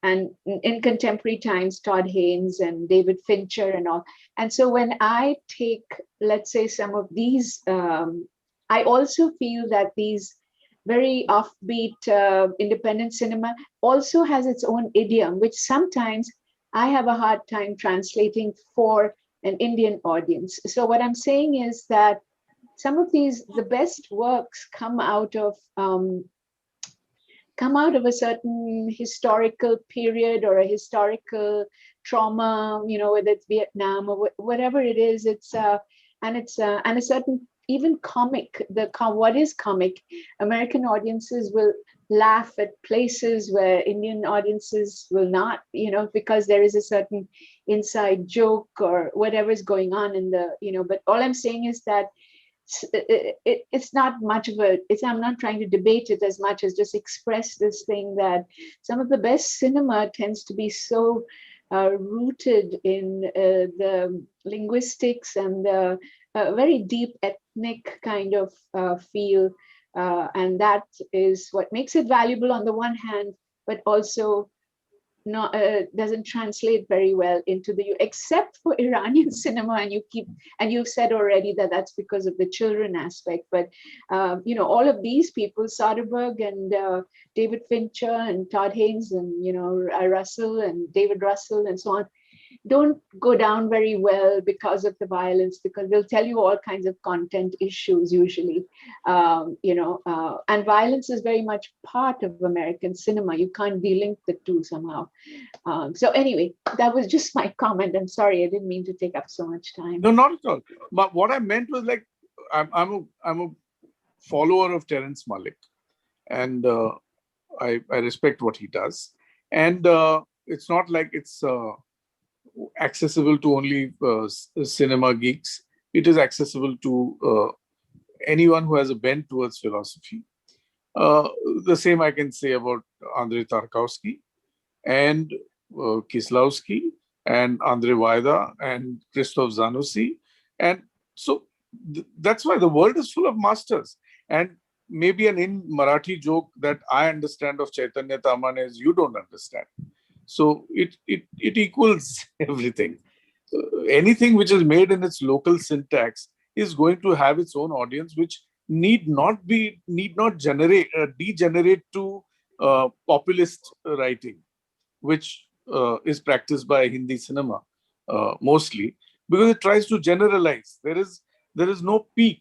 And in contemporary times, Todd Haynes and David Fincher and all. And so when I take, let's say, some of these, I also feel that these very offbeat independent cinema also has its own idiom, which sometimes I have a hard time translating for an Indian audience. So what I'm saying is that some of these, the best works come out of a certain historical period or a historical trauma, you know, whether it's Vietnam or whatever it is. And a certain even comic. What is comic? American audiences will laugh at places where Indian audiences will not, you know, because there is a certain inside joke or whatever is going on in the, you know. But all I'm saying is that it's not much of I'm not trying to debate it as much as just express this thing that some of the best cinema tends to be so rooted in the linguistics and the very deep ethnic kind of feel. And that is what makes it valuable on the one hand, but also not doesn't translate very well into the except for Iranian cinema, and you've said already that that's because of the children aspect. But you know, all of these people, Soderbergh and David Fincher and Todd Haynes and, you know, Russell and David Russell and so on, don't go down very well because of the violence, because they'll tell you all kinds of content issues usually, you know, and violence is very much part of American cinema. You can't delink the two somehow. So anyway, that was just my comment. I'm sorry, I didn't mean to take up so much time.
No, not at all. But what I meant was, like, I'm a follower of Terrence Malick, and I respect what he does. And it's not like it's accessible to only cinema geeks. It is accessible to anyone who has a bent towards philosophy. The same I can say about Andrei Tarkovsky and Kieslowski and Andrei Wajda and Krzysztof Zanussi. And so that's why the world is full of masters. And maybe an in Marathi joke that I understand of Chaitanya Tamane is you don't understand. So it equals everything. Anything which is made in its local syntax is going to have its own audience, which need not degenerate to populist writing, which is practiced by Hindi cinema mostly, because it tries to generalize. There is no peak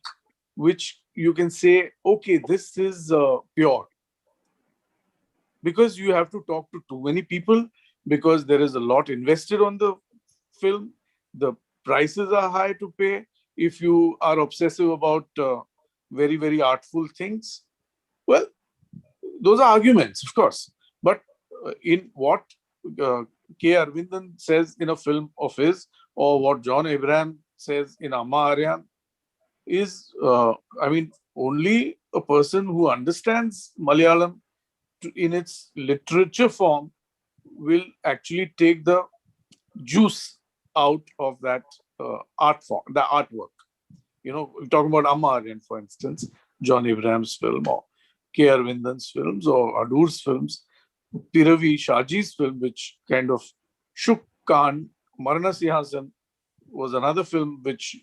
which you can say, okay, this is pure. Because you have to talk to too many people, because there is a lot invested on the film. The prices are high to pay if you are obsessive about very, very artful things. Well, those are arguments, of course. But in what K. Arvindan says in a film of his, or what John Abraham says in Amma Aryan, is, only a person who understands Malayalam in its literature form will actually take the juice out of that art form, the artwork. Talking about Amma Aryan, for instance, John Abraham's film, or K. Arvindan's films, or Adur's films, Piravi Shaji's film, which kind of shook Khan. Marana Sihasan was another film which,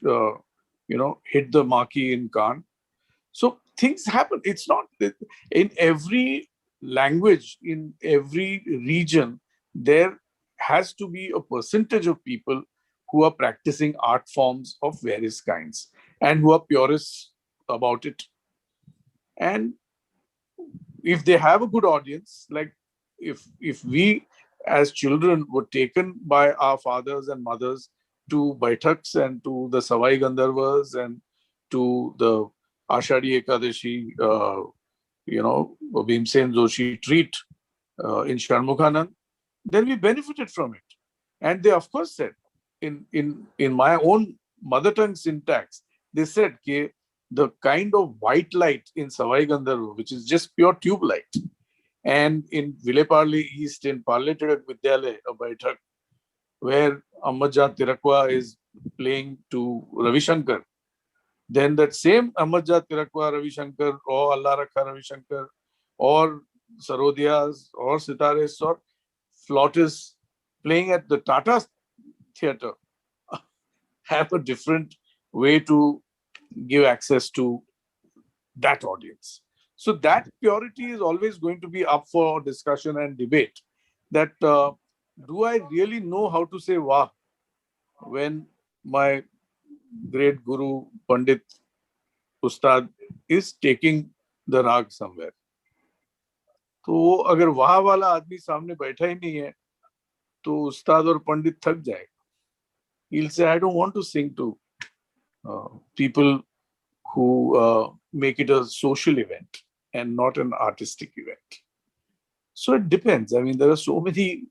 hit the marquee in Khan. So things happen. It's not in every language, in every region, there has to be a percentage of people who are practicing art forms of various kinds and who are purists about it. And if they have a good audience, like if we as children were taken by our fathers and mothers to Baithaks and to the Savai Gandharvas and to the Ashadi Ekadashi, Bhimsen Joshi treat in Sharmukhanand, then we benefited from it. And they, of course, said, in my own mother tongue syntax, they said, okay, the kind of white light in Savai Gandharva, which is just pure tube light, and in Vileparle East, in Parle Tirak Vidyalaya, a Baithak, where Ammaja Tirakwa is playing to Ravi Shankar, then that same Ammaja Tirakwa Ravi Shankar, or Allah Rakha Ravi Shankar, or Sarodiyas, or Sitares, or flautists playing at the Tata Theatre have a different way to give access to that audience. So that purity is always going to be up for discussion and debate. That do I really know how to say Wah when my great Guru Pandit Ustad is taking the rag somewhere? तो अगर वाह वाला आदमी सामने बैठा ही नहीं है, तो उस्ताद और पंडित थक जाएगा. He'll say, I don't want to sing to people who make it a social event and not an artistic event. So it depends. I mean, there are so many,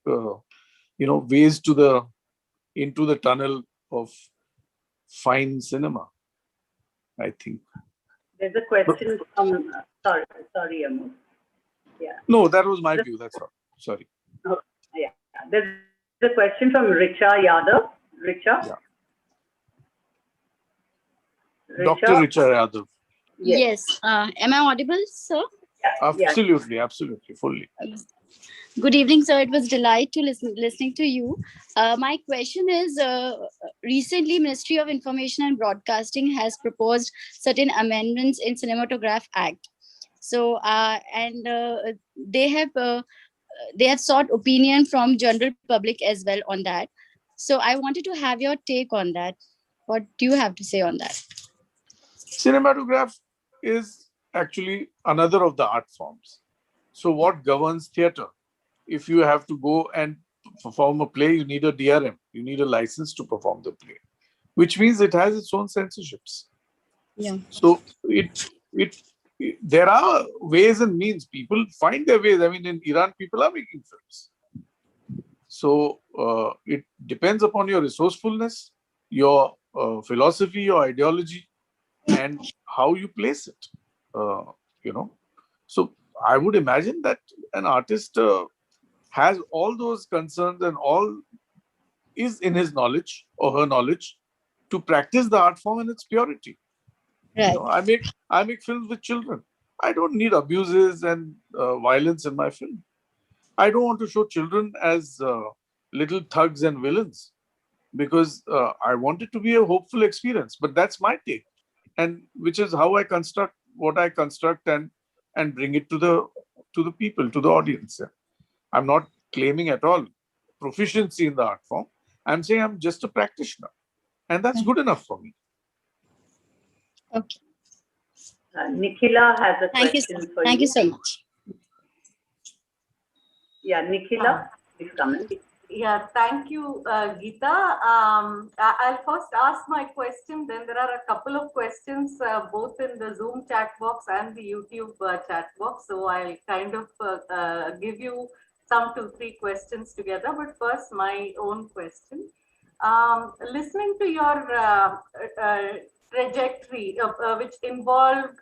ways into the tunnel of fine cinema, I think.
There's a question from, sorry, Amol. Yeah.
No, that was my view. That's all. Sorry.
Oh, yeah. There's a question from Richa Yadav. Richa?
Yeah. Dr. Richa Yadav.
Yes. Am I audible, sir?
Absolutely, absolutely, fully.
Good evening, sir. It was a delight to listening to you. My question is, recently Ministry of Information and Broadcasting has proposed certain amendments in Cinematograph Act. So, they have sought opinion from general public as well on that. So I wanted to have your take on that. What do you have to say on that?
Cinematograph is actually another of the art forms. So what governs theatre? If you have to go and perform a play, you need a DRM. You need a license to perform the play, which means it has its own censorships.
Yeah.
So there are ways and means. People find their ways. I mean, in Iran, people are making films. So it depends upon your resourcefulness, your philosophy, your ideology, and how you place it. So I would imagine that an artist has all those concerns and all is in his knowledge or her knowledge to practice the art form in its purity.
Right.
I make films with children. I don't need abuses and violence in my film. I don't want to show children as little thugs and villains because I want it to be a hopeful experience. But that's my take, and which is how I construct what I construct and bring it to the people, to the audience. I'm not claiming at all proficiency in the art form. I'm saying I'm just a practitioner, and that's good enough for me.
Okay.
Nikhila has a
Thank you,
question
sir.
for you.
Thank you so much.
Yeah, Nikhila, please come in.
Yeah, thank you, Geeta. I'll first ask my question, then there are a couple of questions both in the Zoom chat box and the YouTube chat box. So I'll kind of give you some 2-3 questions together. But first, my own question. Listening to your trajectory, which involved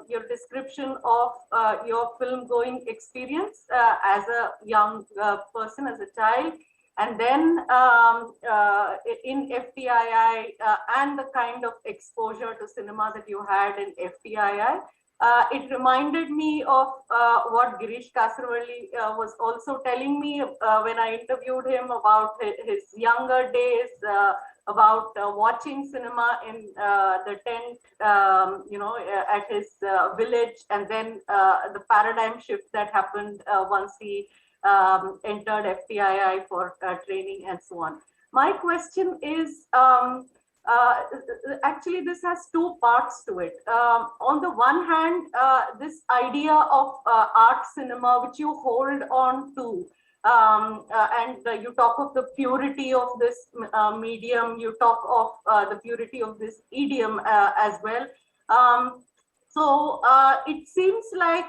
your description of your film going experience as a young person, as a child, and then in FTII and the kind of exposure to cinema that you had in FTII. It reminded me of what Girish Kasarwalli was also telling me when I interviewed him about his younger days, about watching cinema in the tent, at his village, and then the paradigm shift that happened once he entered FTII for training and so on. My question is, actually, this has two parts to it. On the one hand, this idea of art cinema, which you hold on to, and you talk of the purity of this medium, you talk of the purity of this idiom as well. So it seems like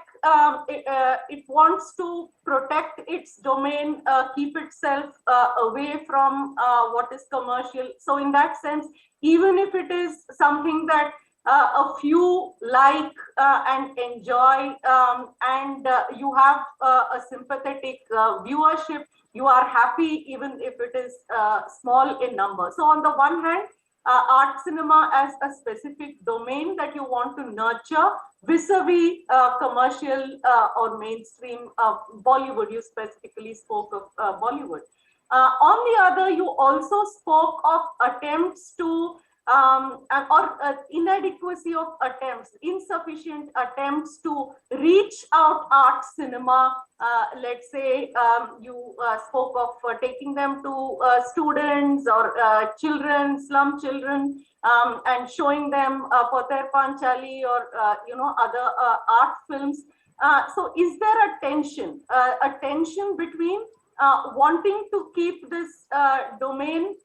it wants to protect its domain, keep itself away from what is commercial. So in that sense, even if it is something that a few like and enjoy, and you have a sympathetic viewership, you are happy even if it is small in number. So on the one hand, art cinema as a specific domain that you want to nurture vis-a-vis commercial or mainstream Bollywood. You specifically spoke of Bollywood. On the other, you also spoke of attempts to inadequacy of attempts, insufficient attempts to reach out art cinema. Let's say you spoke of taking them to students or children, slum children, and showing them Poter Panchali or other art films. So is there a tension between wanting to keep this domain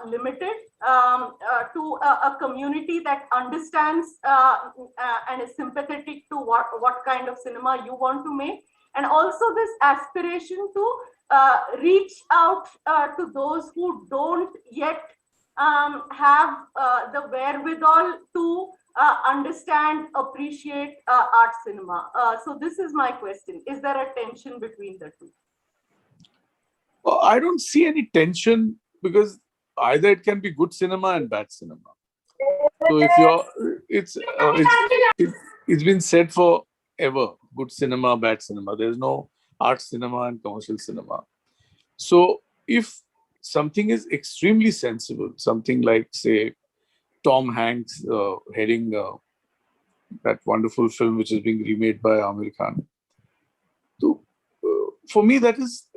limited to a community that understands and is sympathetic to what kind of cinema you want to make, and also this aspiration to reach out to those who don't yet have the wherewithal to understand, appreciate art cinema. So this is my question. Is there a tension between the two?
Well, I don't see any tension because either it can be good cinema and bad cinema. So if it's been said forever, good cinema, bad cinema. There's no art cinema and commercial cinema. So if something is extremely sensible, something like, say, Tom Hanks heading that wonderful film which is being remade by Amir Khan. So for me, that is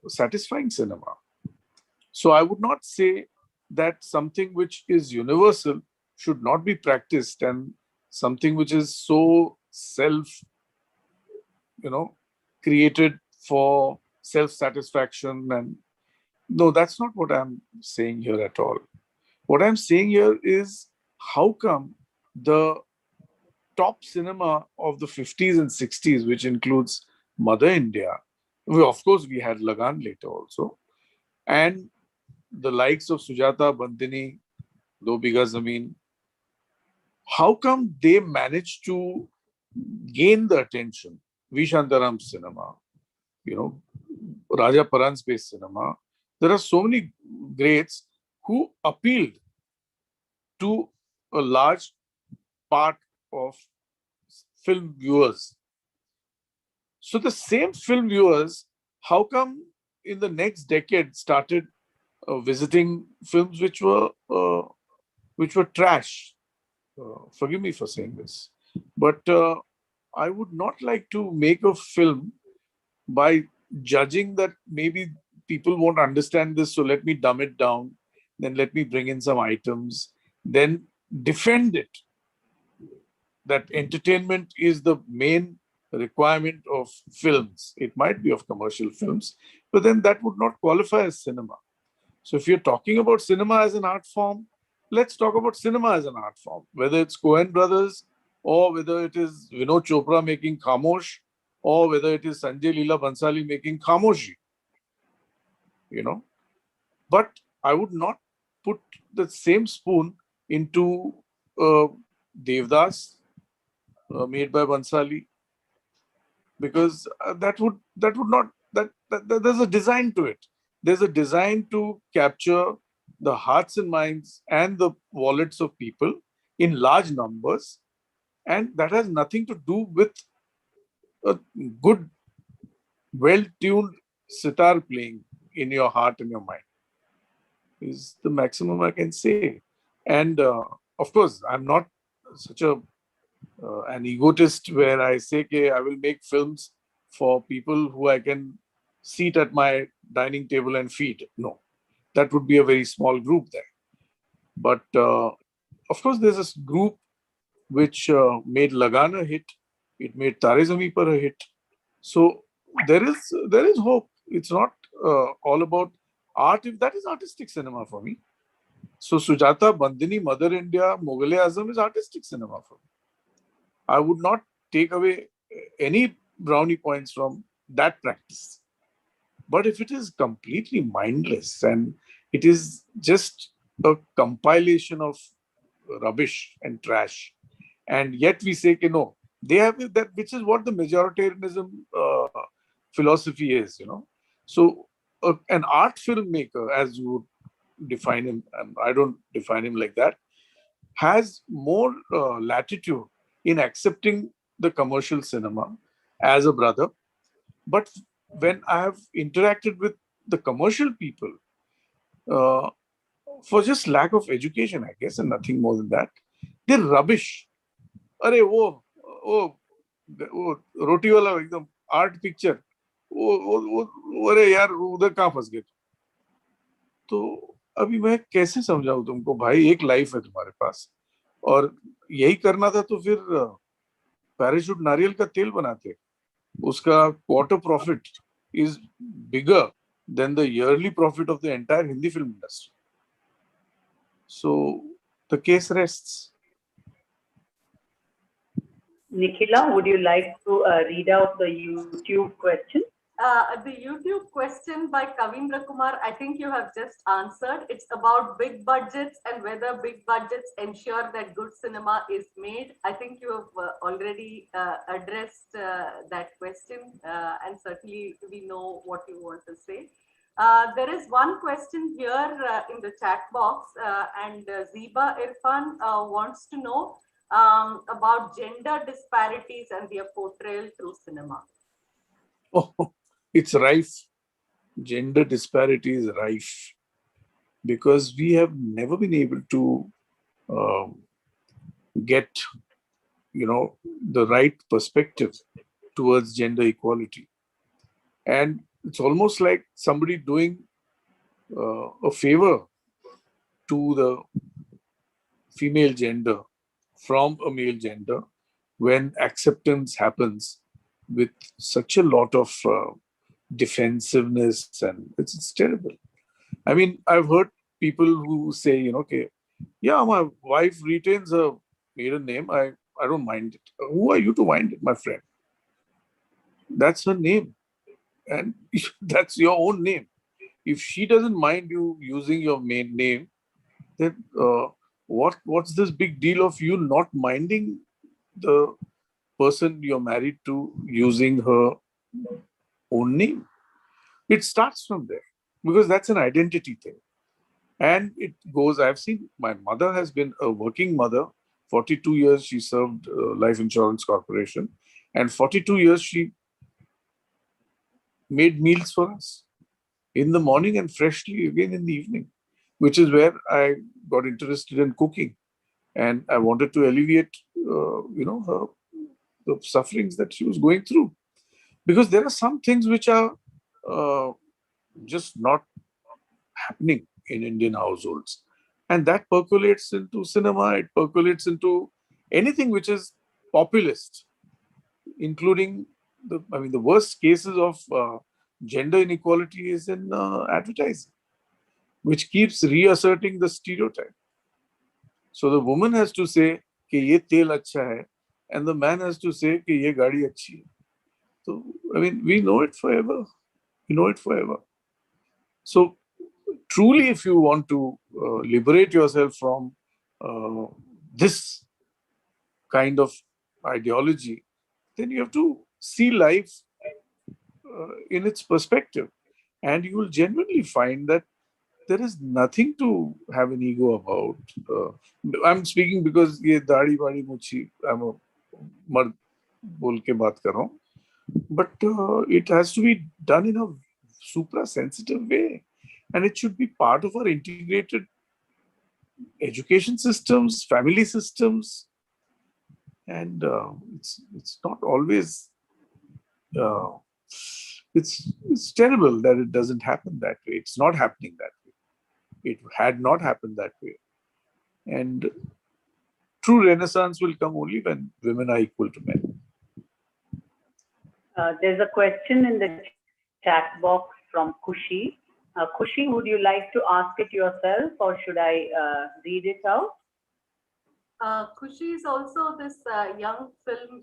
satisfying cinema. So I would not say that something which is universal should not be practiced, and something which is so created for self-satisfaction. And no, that's not what I'm saying here at all. What I'm saying here is, how come the top cinema of the 50s and 60s, which includes Mother India, of course we had Lagan later also, and the likes of Sujata, Bandini, Do Bigha Zameen, how come they managed to gain the attention? V. Shantaram cinema, Raja Paran's cinema. There are so many greats who appealed to a large part of film viewers. So the same film viewers, how come in the next decade started visiting films which were trash? Forgive me for saying this, but I would not like to make a film by judging that maybe people won't understand this, so let me dumb it down, then let me bring in some items, then defend it, that entertainment is the main requirement of films. It might be of commercial films, but then that would not qualify as cinema. So if you're talking about cinema as an art form, let's talk about cinema as an art form, whether it's Coen Brothers or whether it is Vinod Chopra making Khamosh or whether it is Sanjay Leela Bhansali making Khamoshi, you know. But I would not put the same spoon into Devdas made by Bhansali, because that would not there's a design to it. There's a design to capture the hearts and minds and the wallets of people in large numbers, and that has nothing to do with a good, well-tuned sitar playing in your heart and your mind. Is the maximum I can say. And of course, I'm not such an egotist where I say, okay, I will make films for people who I can seat at my dining table and feed. No, that would be a very small group there. But of course, there's this group which made Lagan a hit. It made Tare Zameen Par a hit. So there is hope. It's not all about art. If that is artistic cinema for me. So Sujata, Bandini, Mother India, Mughal-e-Azam is artistic cinema for me. I would not take away any brownie points from that practice. But if it is completely mindless and it is just a compilation of rubbish and trash, and yet we say, no, they have that, which is what the majoritarianism philosophy is, you know. So an art filmmaker, as you would define him, and I don't define him like that, has more latitude in accepting the commercial cinema as a brother. But when I have interacted with the commercial people, for just lack of education, I guess, and nothing more than that, they're rubbish. अरे वो रोटी वाला एकदम art picture वो अरे यार उधर कहाँ फंस गए. तो अभी मैं कैसे समझाऊं तुमको भाई, एक लाइफ है तुम्हारे पास और यही करना था तो फिर पैराशूट नारियल का तेल बनाते. उसका quarter profit is bigger than the yearly profit of the entire Hindi film industry. So the case rests.
Nikhila, would you like to read out the YouTube question?
The YouTube question by Kavindra Kumar, I think you have just answered. It's about big budgets and whether big budgets ensure that good cinema is made. I think you have already addressed that question, and certainly we know what you want to say. There is one question here in the chat box, and Ziba Irfan wants to know about gender disparities and their portrayal through cinema.
Oh, it's rife. Gender disparity is rife because we have never been able to get, the right perspective towards gender equality. And it's almost like somebody doing a favor to the female gender from a male gender when acceptance happens with such a lot of defensiveness, and it's terrible. I mean, I've heard people who say, okay, yeah, my wife retains her maiden name. I don't mind it. Who are you to mind it, my friend? That's her name. And that's your own name. If she doesn't mind you using your main name, then what's this big deal of you not minding the person you're married to using her own name? It starts from there because that's an identity thing. And it goes, I've seen my mother has been a working mother. 42 years she served Life Insurance Corporation, and 42 years she made meals for us in the morning and freshly again in the evening, which is where I got interested in cooking. And I wanted to alleviate, the sufferings that she was going through. Because there are some things which are just not happening in Indian households. And that percolates into cinema, it percolates into anything which is populist. including the worst cases of gender inequality is in advertising, which keeps reasserting the stereotype. So the woman has to say कि ये तेल अच्छा है, and the man has to say कि ये गाड़ी अच्छी है. So we know it forever. We know it forever. So truly, if you want to liberate yourself from this kind of ideology, then you have to see life in its perspective, and you will genuinely find that there is nothing to have an ego about. I'm speaking because ये दाढ़ी वाड़ी मुच्छी, I'm a मर्द बोल के बात कर रहा हूँ, but it has to be done in a supra sensitive way, and it should be part of our integrated education systems, family systems, and it's not always. It's terrible that it doesn't happen that way. It's not happening that way. It had not happened that way. And true renaissance will come only when women are equal to men.
There's a question in the chat box from Kushi. Kushi, would you like to ask it yourself, or should I read it out?
Kushi is also this young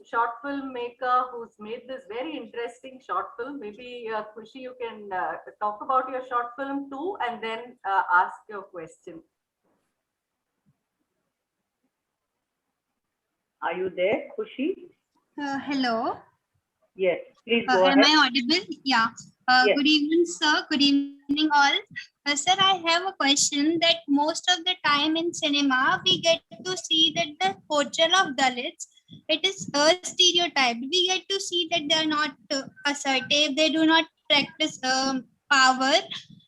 short film maker who's made this very interesting short film. Maybe Kushi, you can talk about your short film too, and then ask your question.
Are you there, Kushi?
Hello.
Yes, please go ahead.
Am I audible? Yeah.
Yes.
Good evening, sir. Good evening, all. Sir, I have a question that most of the time in cinema, we get to see that the portrayal of Dalits, it is a stereotype. We get to see that they are not assertive, they do not practice power,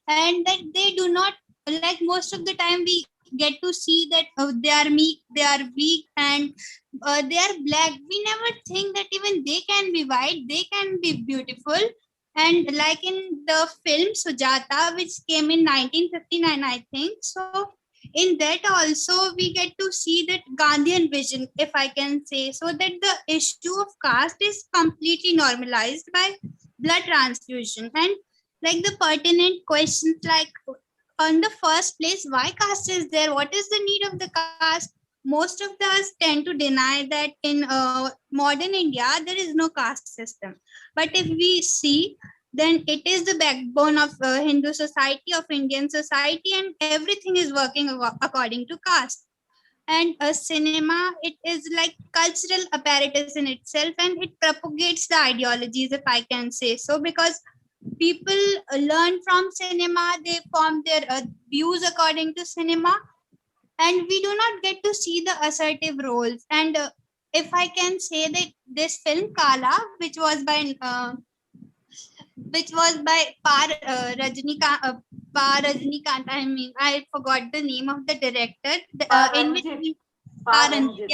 and that they do not, like most of the time, we get to see that they are meek, they are weak, and they are black. We never think that even they can be white, they can be beautiful. And like in the film Sujata, which came in 1959, I think. So in that also we get to see that Gandhian vision, if I can say, so that the issue of caste is completely normalized by blood transfusion. And like the pertinent questions like, on the first place, why caste is there? What is the need of the caste? Most of us tend to deny that in modern India, there is no caste system. But if we see, then it is the backbone of Hindu society, of Indian society, and everything is working according to caste. And a cinema, it is like cultural apparatus in itself, and it propagates the ideologies, if I can say so, because people learn from cinema, they form their views according to cinema, and we do not get to see the assertive roles. And if I can say that this film Kala, which was by Rajnikant, I mean, I forgot the name of the director. In which Paranjit.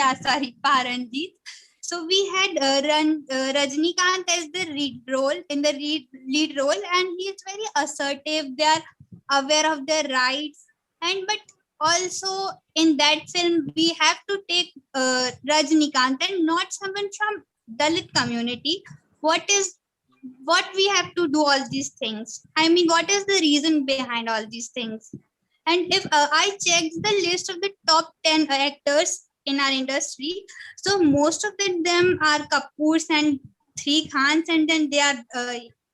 So we had Rajnikant as the lead role, and he is very assertive. They are aware of their rights, and but also in that film we have to take Rajnikant and not someone from Dalit community. What we have to do all these things? I mean, what is the reason behind all these things? And if I checked the list of the top 10 actors in our industry, so most of them are Kapoors and three Khans, and then they are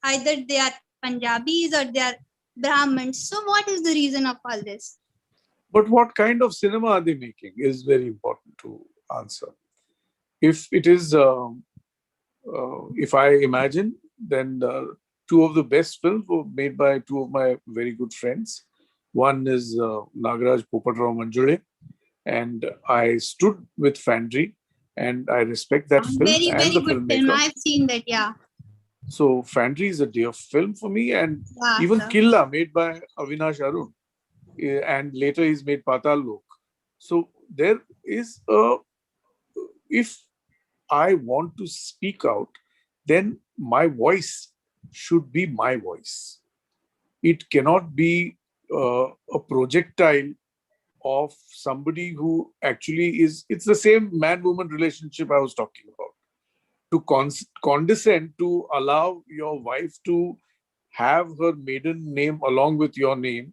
either they are Punjabis or they are Brahmins. So what is the reason of all this?
But what kind of cinema are they making is very important to answer. If it is, if I imagine, then two of the best films were made by two of my very good friends. One is Nagaraj Popatrao Manjule, and I stood with Fandry, and I respect that film
Very,
and
very
the
good
filmmaker.
film. I've seen that, yeah.
So Fandry is a dear film for me, and
Yeah,
even
sir.
Killa, made by Avinash Arun, and later he's made Patal Lok. So there is a, if I want to speak out, then my voice should be my voice. It cannot be a projectile of somebody who actually is, it's the same man-woman relationship I was talking about. to condescend to allow your wife to have her maiden name along with your name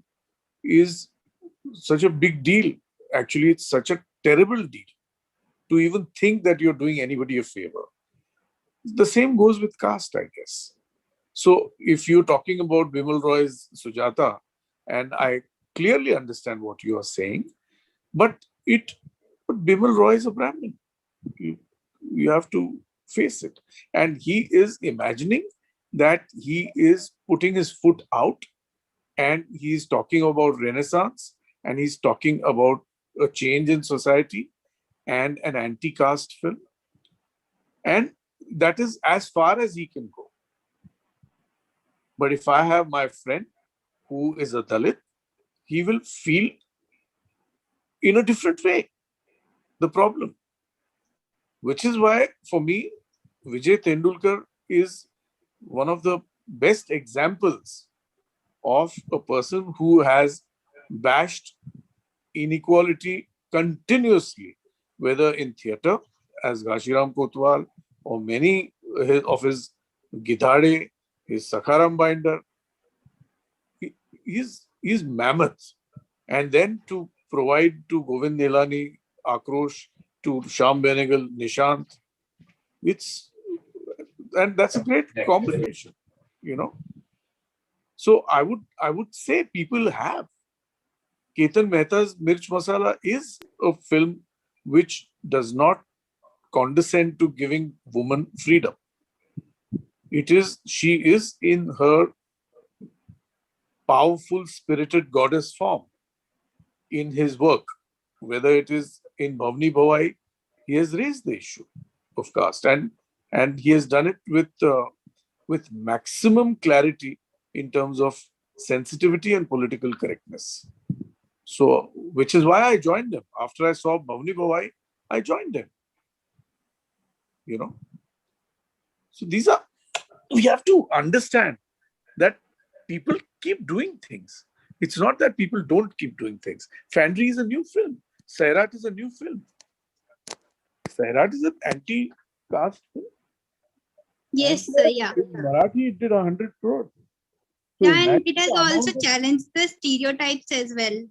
is such a big deal. Actually, it's such a terrible deal to even think that you're doing anybody a favor. The same goes with caste, I guess. So if you're talking about Bimal Roy's Sujata, and I clearly understand what you are saying, but Bimal Roy is a Brahmin. You have to face it. And he is imagining that he is putting his foot out, and he's talking about Renaissance, and he's talking about a change in society and an anti-caste film. And that is as far as he can go. But if I have my friend who is a Dalit, he will feel in a different way the problem. Which is why, for me, Vijay Tendulkar is one of the best examples of a person who has bashed inequality continuously, whether in theatre as Gashiram Kotwal or many of his Gidhade, his Sakharam Binder. He's mammoth. And then to provide to Govind Nilani, Akrosh, to Sham Benegal, Nishant, and that's a great combination, you know. So I would say people have. Ketan Mehta's Mirch Masala is a film which does not condescend to giving woman freedom. She is in her powerful spirited goddess form in his work. Whether it is in Bhavni Bhavai, he has raised the issue of caste, and he has done it with maximum clarity in terms of sensitivity and political correctness. So, which is why I joined them. After I saw Bhavni Bhavai, I joined them. You know, so we have to understand that people keep doing things. It's not that people don't keep doing things. Fandry is a new film. Sairat is a new film. Sairat is an anti-caste film.
Yes, yeah.
In Marathi, it did 100 crores. So
Yeah, and it has
imagine the
also
amount of-
challenged the stereotypes as well.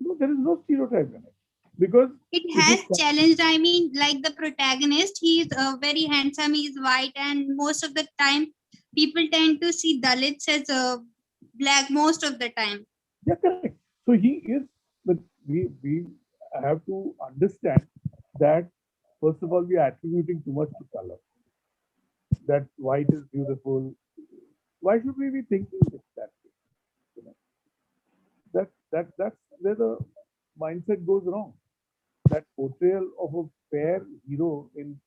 No, there is no stereotype in it. Because
It
it
has
is-
challenged, I mean, like the protagonist, he's very handsome, he's white, and most of the time, people tend to see Dalits as black most of the time.
Yeah, correct. So he is, but we have to understand that, first of all, we are attributing too much to color. That white is beautiful. Why should we be thinking it that way? You know? That's where the mindset goes wrong. That portrayal of a fair hero in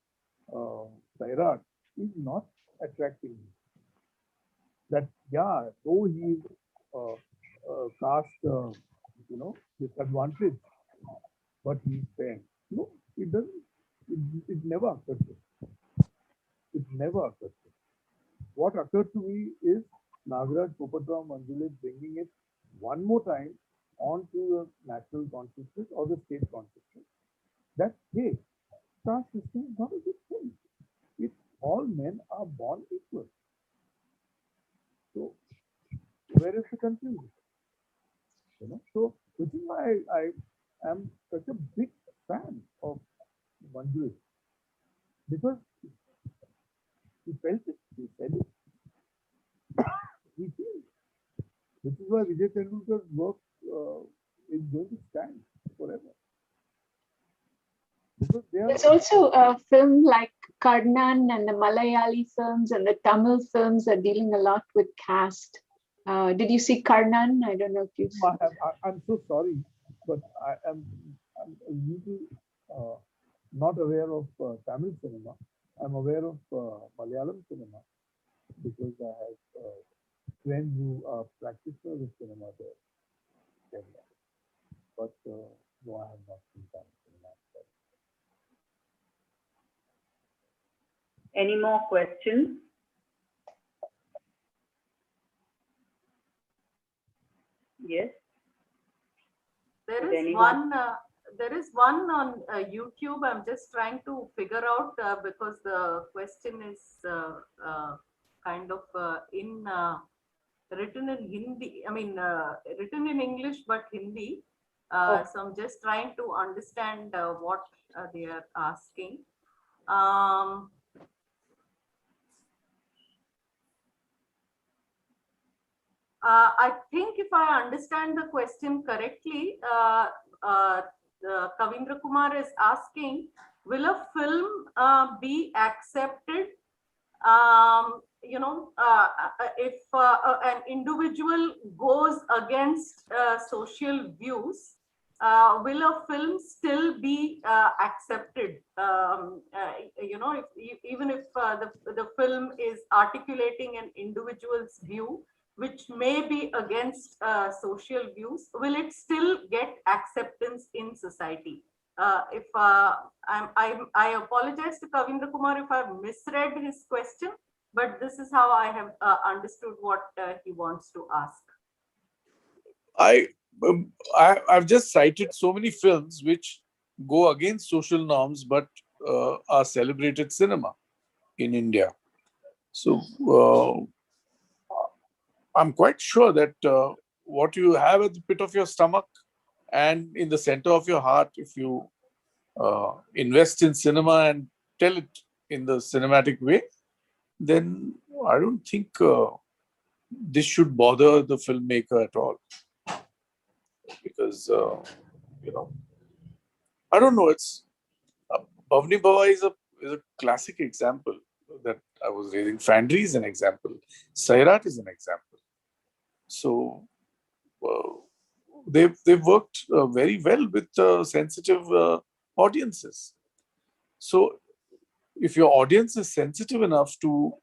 Sairat is not attracting me. That, yeah, though he is cast, disadvantaged, but he's fair. No, it doesn't. It never occurred to me. It never occurred to me. What occurred to me is Nagaraj Popatrao Manjule bringing it one more time onto the national consciousness or the state consciousness. That, hey, caste system is not a good thing. If all men are born equal. So where is the confusion? You know, so which is why I am such a big fan of Manju, because he felt it, he said it, he feels it. Which is why Vijay Tendulkar's work is going to stand forever. Because
There's also a film like Karnan, and the Malayali films and the Tamil films are dealing a lot with caste. Did you see Karnan? I don't know if you.
I'm so sorry, but I'm a little not aware of Tamil cinema. I'm aware of Malayalam cinema because I have friends who are practitioners of cinema there. But no, I have not seen Tamil cinema.
Any more questions? Yes.
There
Would
is
anyone-
there is one on YouTube. I'm just trying to figure out because the question is kind of written in Hindi. I mean, written in English but Hindi. So I'm just trying to understand what they are asking. I think if I understand the question correctly, Kavindra Kumar is asking, will a film be accepted, if an individual goes against social views, will a film still be accepted? Even if the film is articulating an individual's view, which may be against social views, will it still get acceptance in society? I apologize to Kavindra Kumar if I've misread his question, but this is how I have understood what he wants to ask.
I've just cited so many films which go against social norms but are celebrated cinema in India. So I'm quite sure that what you have at the pit of your stomach and in the center of your heart, if you invest in cinema and tell it in the cinematic way, then I don't think this should bother the filmmaker at all. Because, I don't know, it's Bhavani Bhava is a classic example that I was raising. Fandry is an example. Sairat is an example. So they've worked very well with sensitive audiences. So if your audience is sensitive enough to,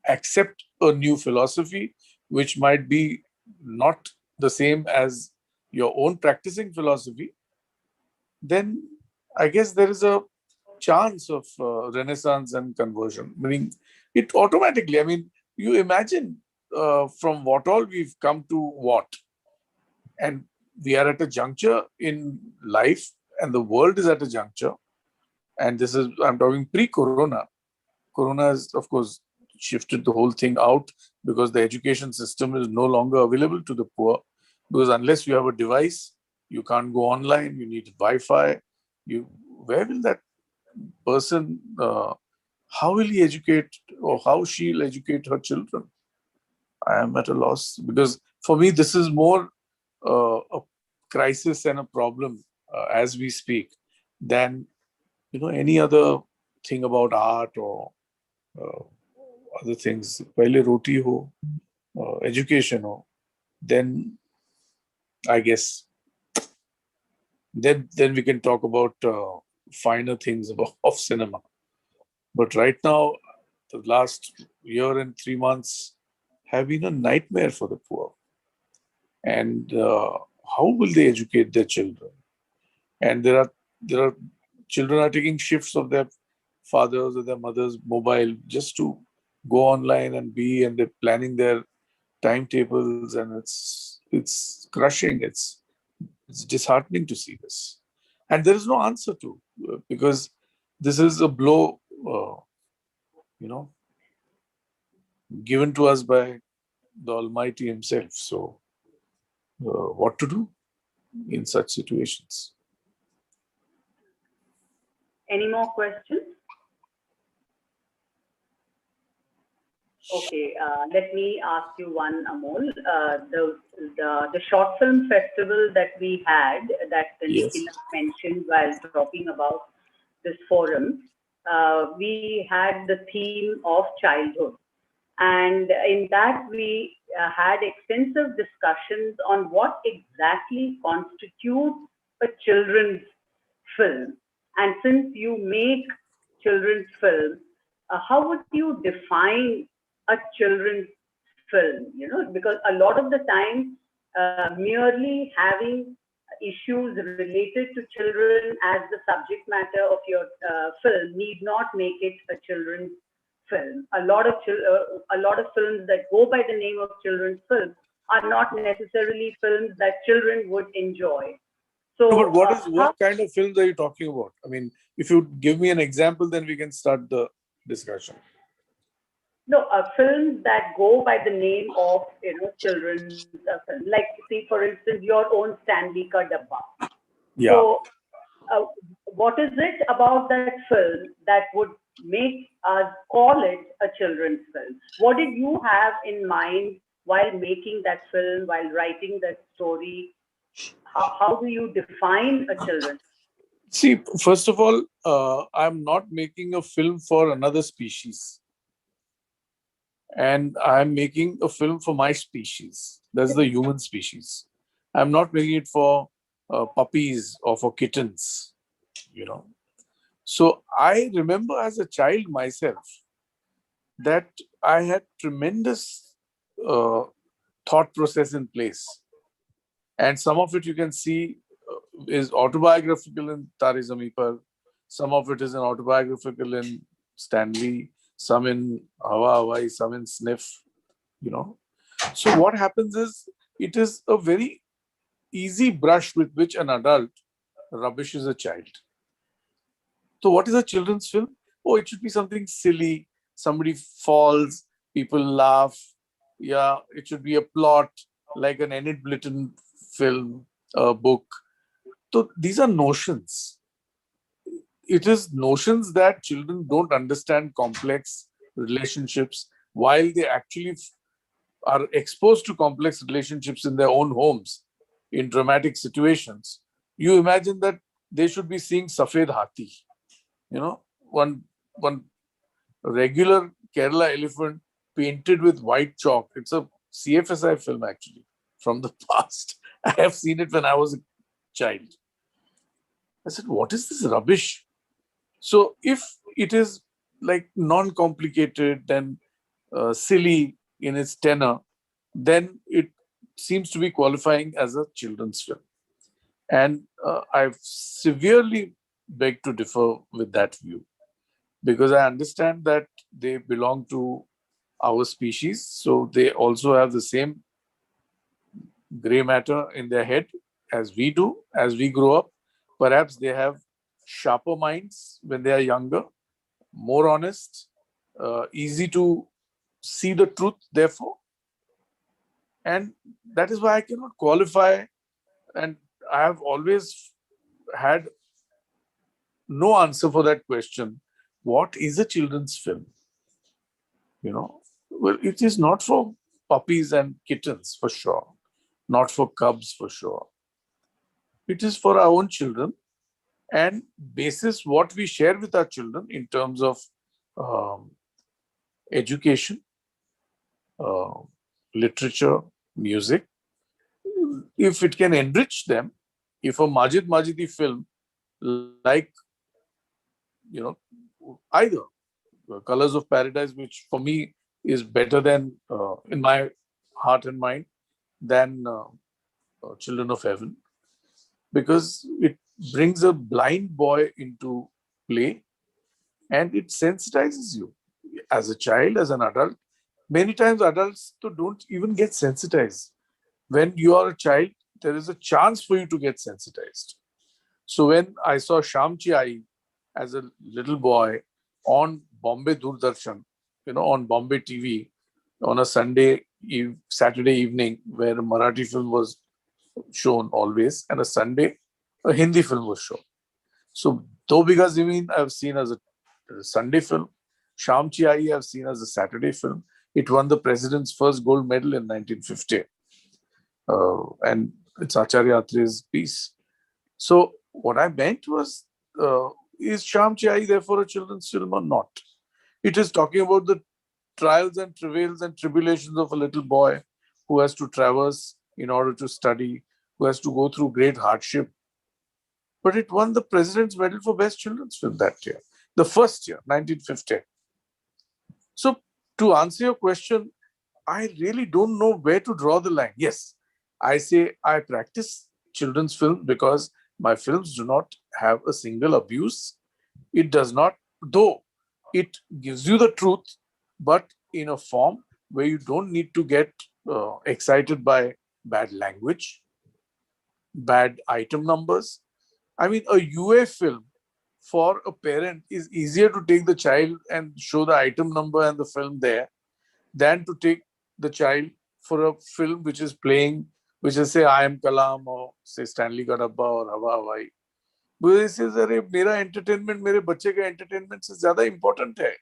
accept a new philosophy, which might be not the same as your own practicing philosophy, then I guess there is a chance of renaissance and conversion. Meaning, it automatically, I mean, you imagine from what all we've come to what. And we are at a juncture in life, and the world is at a juncture. And this is, I'm talking pre-corona. Corona has, of course, shifted the whole thing out because the education system is no longer available to the poor. Because unless you have a device, you can't go online, you need Wi-Fi. Where will that person, how will he educate or how she'll educate her children? I am at a loss because for me, this is more a crisis and a problem as we speak than any other thing about art or other things. Pehle roti ho, education ho, then I guess then we can talk about finer things of cinema. But right now, the last year and 3 months have been a nightmare for the poor. And how will they educate their children? And there are children are taking shifts of their fathers or their mothers' mobile just to go online and they're planning their timetables, and it's crushing. It's disheartening to see this, and there is no answer to because this is a blow, given to us by the Almighty Himself. So, what to do in such situations?
Any more questions? Okay, let me ask you one, Amol. The short film festival that we had, that Nikila mentioned while talking about this forum, we had the theme of childhood. And in that, we had extensive discussions on what exactly constitutes a children's film. And since you make children's film, how would you define a children's film? Because a lot of the time, merely having issues related to children as the subject matter of your film need not make it a children's film. A lot of films that go by the name of children's film are not necessarily films that children would enjoy.
No,
So,
but what kind of films are you talking about? I mean, if you give me an example, then we can start the discussion.
no, films that go by the name of children's films. Like, see, for instance, your own Stanley Ka Dabba.
Yeah.
So, what is it about that film that would make us call it a children's film? What did you have in mind while making that film, while writing that story? How do you define a children's?
See, first of all, I'm not making a film for another species. And I'm making a film for my species. That's the human species. I'm not making it for puppies or for kittens, you know. So I remember as a child myself that I had tremendous thought process in place. And some of it you can see is autobiographical in Tare Zameen Par. Some of it is an autobiographical in Stanley, some in Hawa Hawai, some in Sniff, you know. So what happens is it is a very easy brush with which an adult rubbishes a child. So what is a children's film? Oh, it should be something silly. Somebody falls, people laugh. Yeah, it should be a plot like an Enid Blyton film, book. So these are notions. It is notions that children don't understand complex relationships while they actually are exposed to complex relationships in their own homes in dramatic situations. You imagine that they should be seeing Safed Hathi, one regular Kerala elephant painted with white chalk. It's a CFSI film actually from the past. I have seen it when I was a child. I said, what is this rubbish? So if it is like non-complicated and silly in its tenor, then it seems to be qualifying as a children's film. And I've severely beg to differ with that view because I understand that they belong to our species. So they also have the same gray matter in their head as we do, as we grow up. Perhaps they have sharper minds when they are younger, more honest, easy to see the truth, therefore. And that is why I cannot qualify. And I have always had no answer for that question. What is a children's film? Well, it is not for puppies and kittens, for sure. Not for cubs, for sure. It is for our own children. And basis what we share with our children in terms of education, literature, music, if it can enrich them, if a Majid Majidi film like, either Colors of Paradise, which for me is better than, in my heart and mind, than Children of Heaven, because it brings a blind boy into play and it sensitizes you as a child, as an adult. Many times adults don't even get sensitized. When you are a child, there is a chance for you to get sensitized. So when I saw Shamchi Ai as a little boy on Bombay Doordarshan, on Bombay TV, on a Saturday evening, where a Marathi film was shown always, and a Sunday, a Hindi film was shown. So Do Bigha Zameen I've seen as a Sunday film. Shamchi Ai I've seen as a Saturday film. It won the president's first gold medal in 1950. And it's Acharya Atre's piece. So what I meant was, is Shamchi Ai therefore a children's film or not? It is talking about the trials and travails and tribulations of a little boy who has to traverse in order to study, who has to go through great hardship. But it won the President's Medal for Best Children's Film that year, the first year, 1950. So to answer your question, I really don't know where to draw the line. Yes, I say I practice children's film because my films do not have a single abuse. It does not, though it gives you the truth, but in a form where you don't need to get excited by bad language, bad item numbers. I mean, a UA film for a parent is easier to take the child and show the item number and the film there than to take the child for a film which is playing, which is say I Am Kalam or say Stanley Ka Dabba or Hawa Hawai. Because this is अरे मेरा entertainment मेरे बच्चे का entertainment से ज़्यादा important है.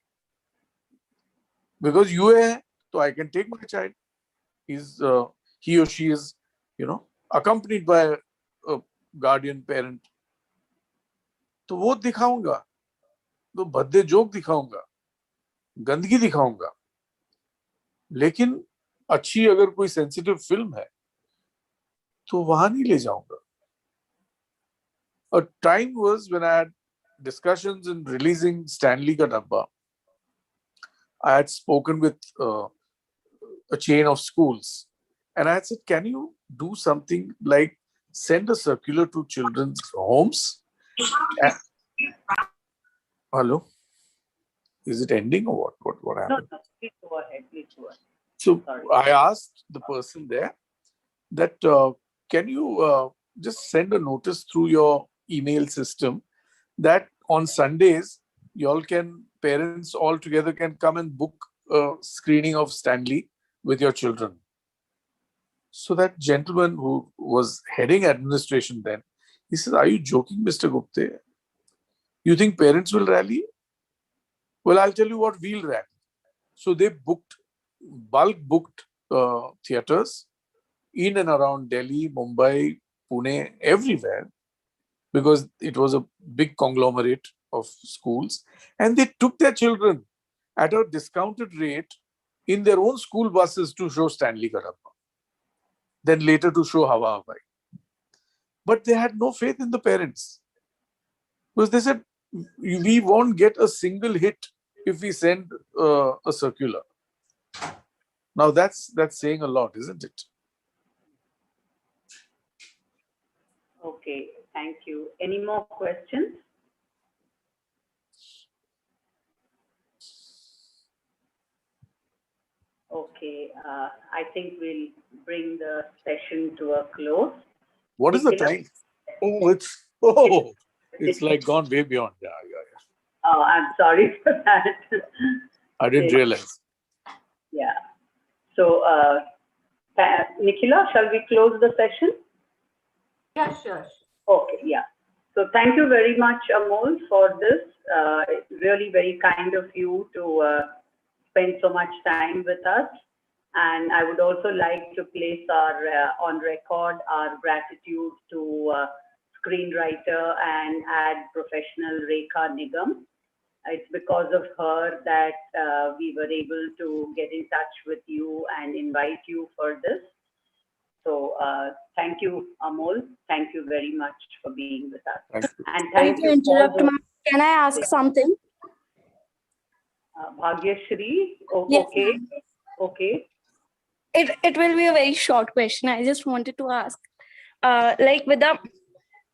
Because UA है, so I can take my child. He or she is, accompanied by a guardian parent. तो वो दिखाऊंगा, तो भद्दे जोक दिखाऊंगा, गंदगी दिखाऊंगा. लेकिन अच्छी अगर कोई सेंसिटिव फिल्म है तो वहां नहीं ले जाऊंगा. A time was when I had discussions in releasing Stanley Ka Dabba. I had spoken with a chain of schools and I had said, can you do something like send a circular to children's homes? Hello? Is it ending or what? What happened?
No, please go ahead.
So
Sorry.
I asked the person there that can you just send a notice through your email system that on Sundays parents all together can come and book a screening of Stanley with your children. So that gentleman who was heading administration then, he says, are you joking, Mr. Gupte? You think parents will rally? Well, I'll tell you what, we'll rally. So they bulk booked theatres in and around Delhi, Mumbai, Pune, everywhere, because it was a big conglomerate of schools. And they took their children at a discounted rate in their own school buses to show Stanley Ka Dabba, then later to show Hawa Hawai. But they had no faith in the parents. Because they said, we won't get a single hit if we send a circular. Now that's saying a lot, isn't it?
Okay, thank you. Any more questions? Okay, I think we'll bring the session to a close.
What is the time? It's like gone way beyond. Yeah.
Oh, I'm sorry for that.
I didn't realize.
Yeah. So, Nikhila, shall we close the session?
Yeah, sure.
Okay, yeah. So thank you very much, Amol, for this. It's really very kind of you to spend so much time with us. And I would also like to place on record our gratitude to screenwriter and ad professional Rekha Nigam. It's because of her that we were able to get in touch with you and invite you for this. So thank you, Amol. Thank you very much for being with us.
Thank you.
And
Thank you, interrupt, ma'am. Can I ask something?
Bhagyashree,
Yes,
okay.
ma'am.
Okay.
It will be a very short question. I just wanted to ask,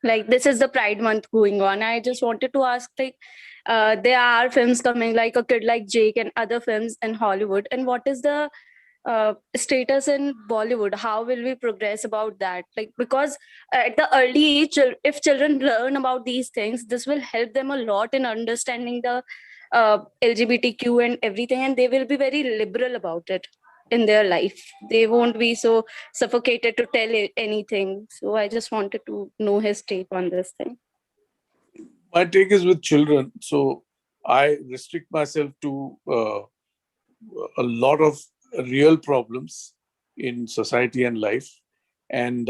this is the Pride Month going on. I just wanted to ask, there are films coming like A Kid Like Jake and other films in Hollywood, and what is the status in Bollywood? How will we progress about that? Because at the early age, if children learn about these things, this will help them a lot in understanding the LGBTQ and everything, and they will be very liberal about it in their life. They won't be so suffocated to tell anything. So I just wanted to know his take on this thing.
My take is with children. So I restrict myself to a lot of real problems in society and life. And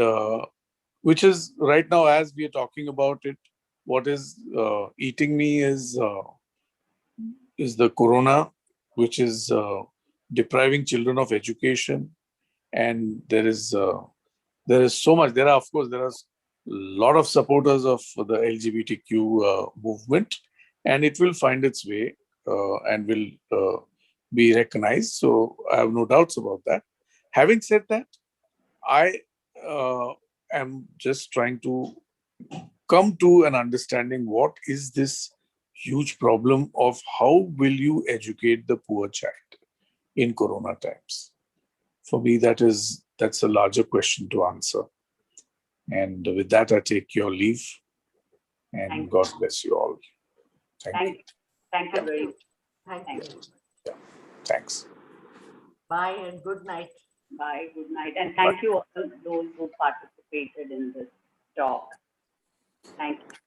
which is right now, as we are talking about it, what is eating me is the corona, which is depriving children of education. And there is so much. There are a lot of supporters of the LGBTQ movement, and it will find its way and will be recognized. So I have no doubts about that. Having said that, I am just trying to come to an understanding what is this huge problem of how will you educate the poor child in corona times. for me, that's a larger question to answer. And with that, I take your leave. And
Thank you.
God bless you all. Thank you.
Thank you very much.
Thank
Thank
you.
you.
Thanks.
Bye and good night.
Bye. Good night. And thank you all those who participated in this talk. Thank you.